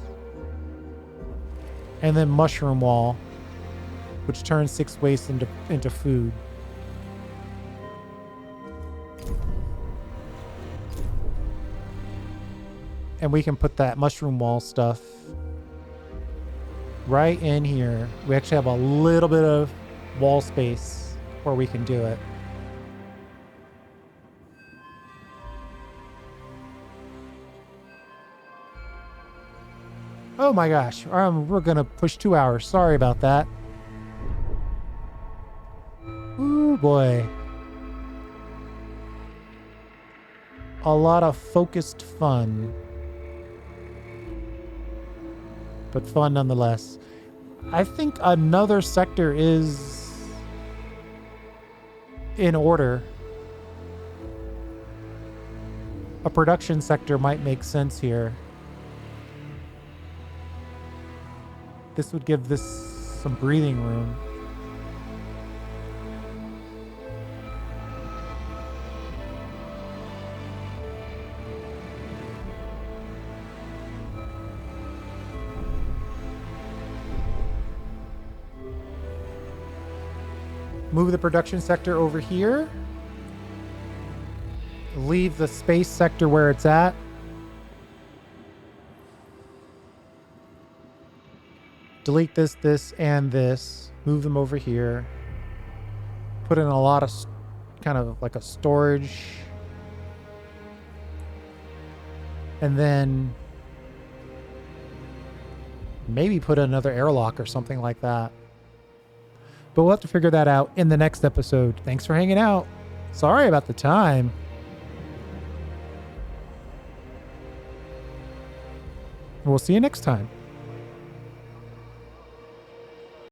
And then Mushroom Wall, which turns 6 waste into food. And we can put that Mushroom Wall stuff right in here. We actually have a little bit of wall space where we can do it. Oh my gosh, we're gonna push 2 hours. Sorry about that. Ooh boy. A lot of focused fun. But fun nonetheless. I think another sector is in order. A production sector might make sense here. This would give this some breathing room. Move the production sector over here. Leave the space sector where it's at. Delete this, and this. Move them over here. Put in a lot of kind of like a storage. And then maybe put another airlock or something like that. But we'll have to figure that out in the next episode. Thanks for hanging out. Sorry about the time. We'll see you next time.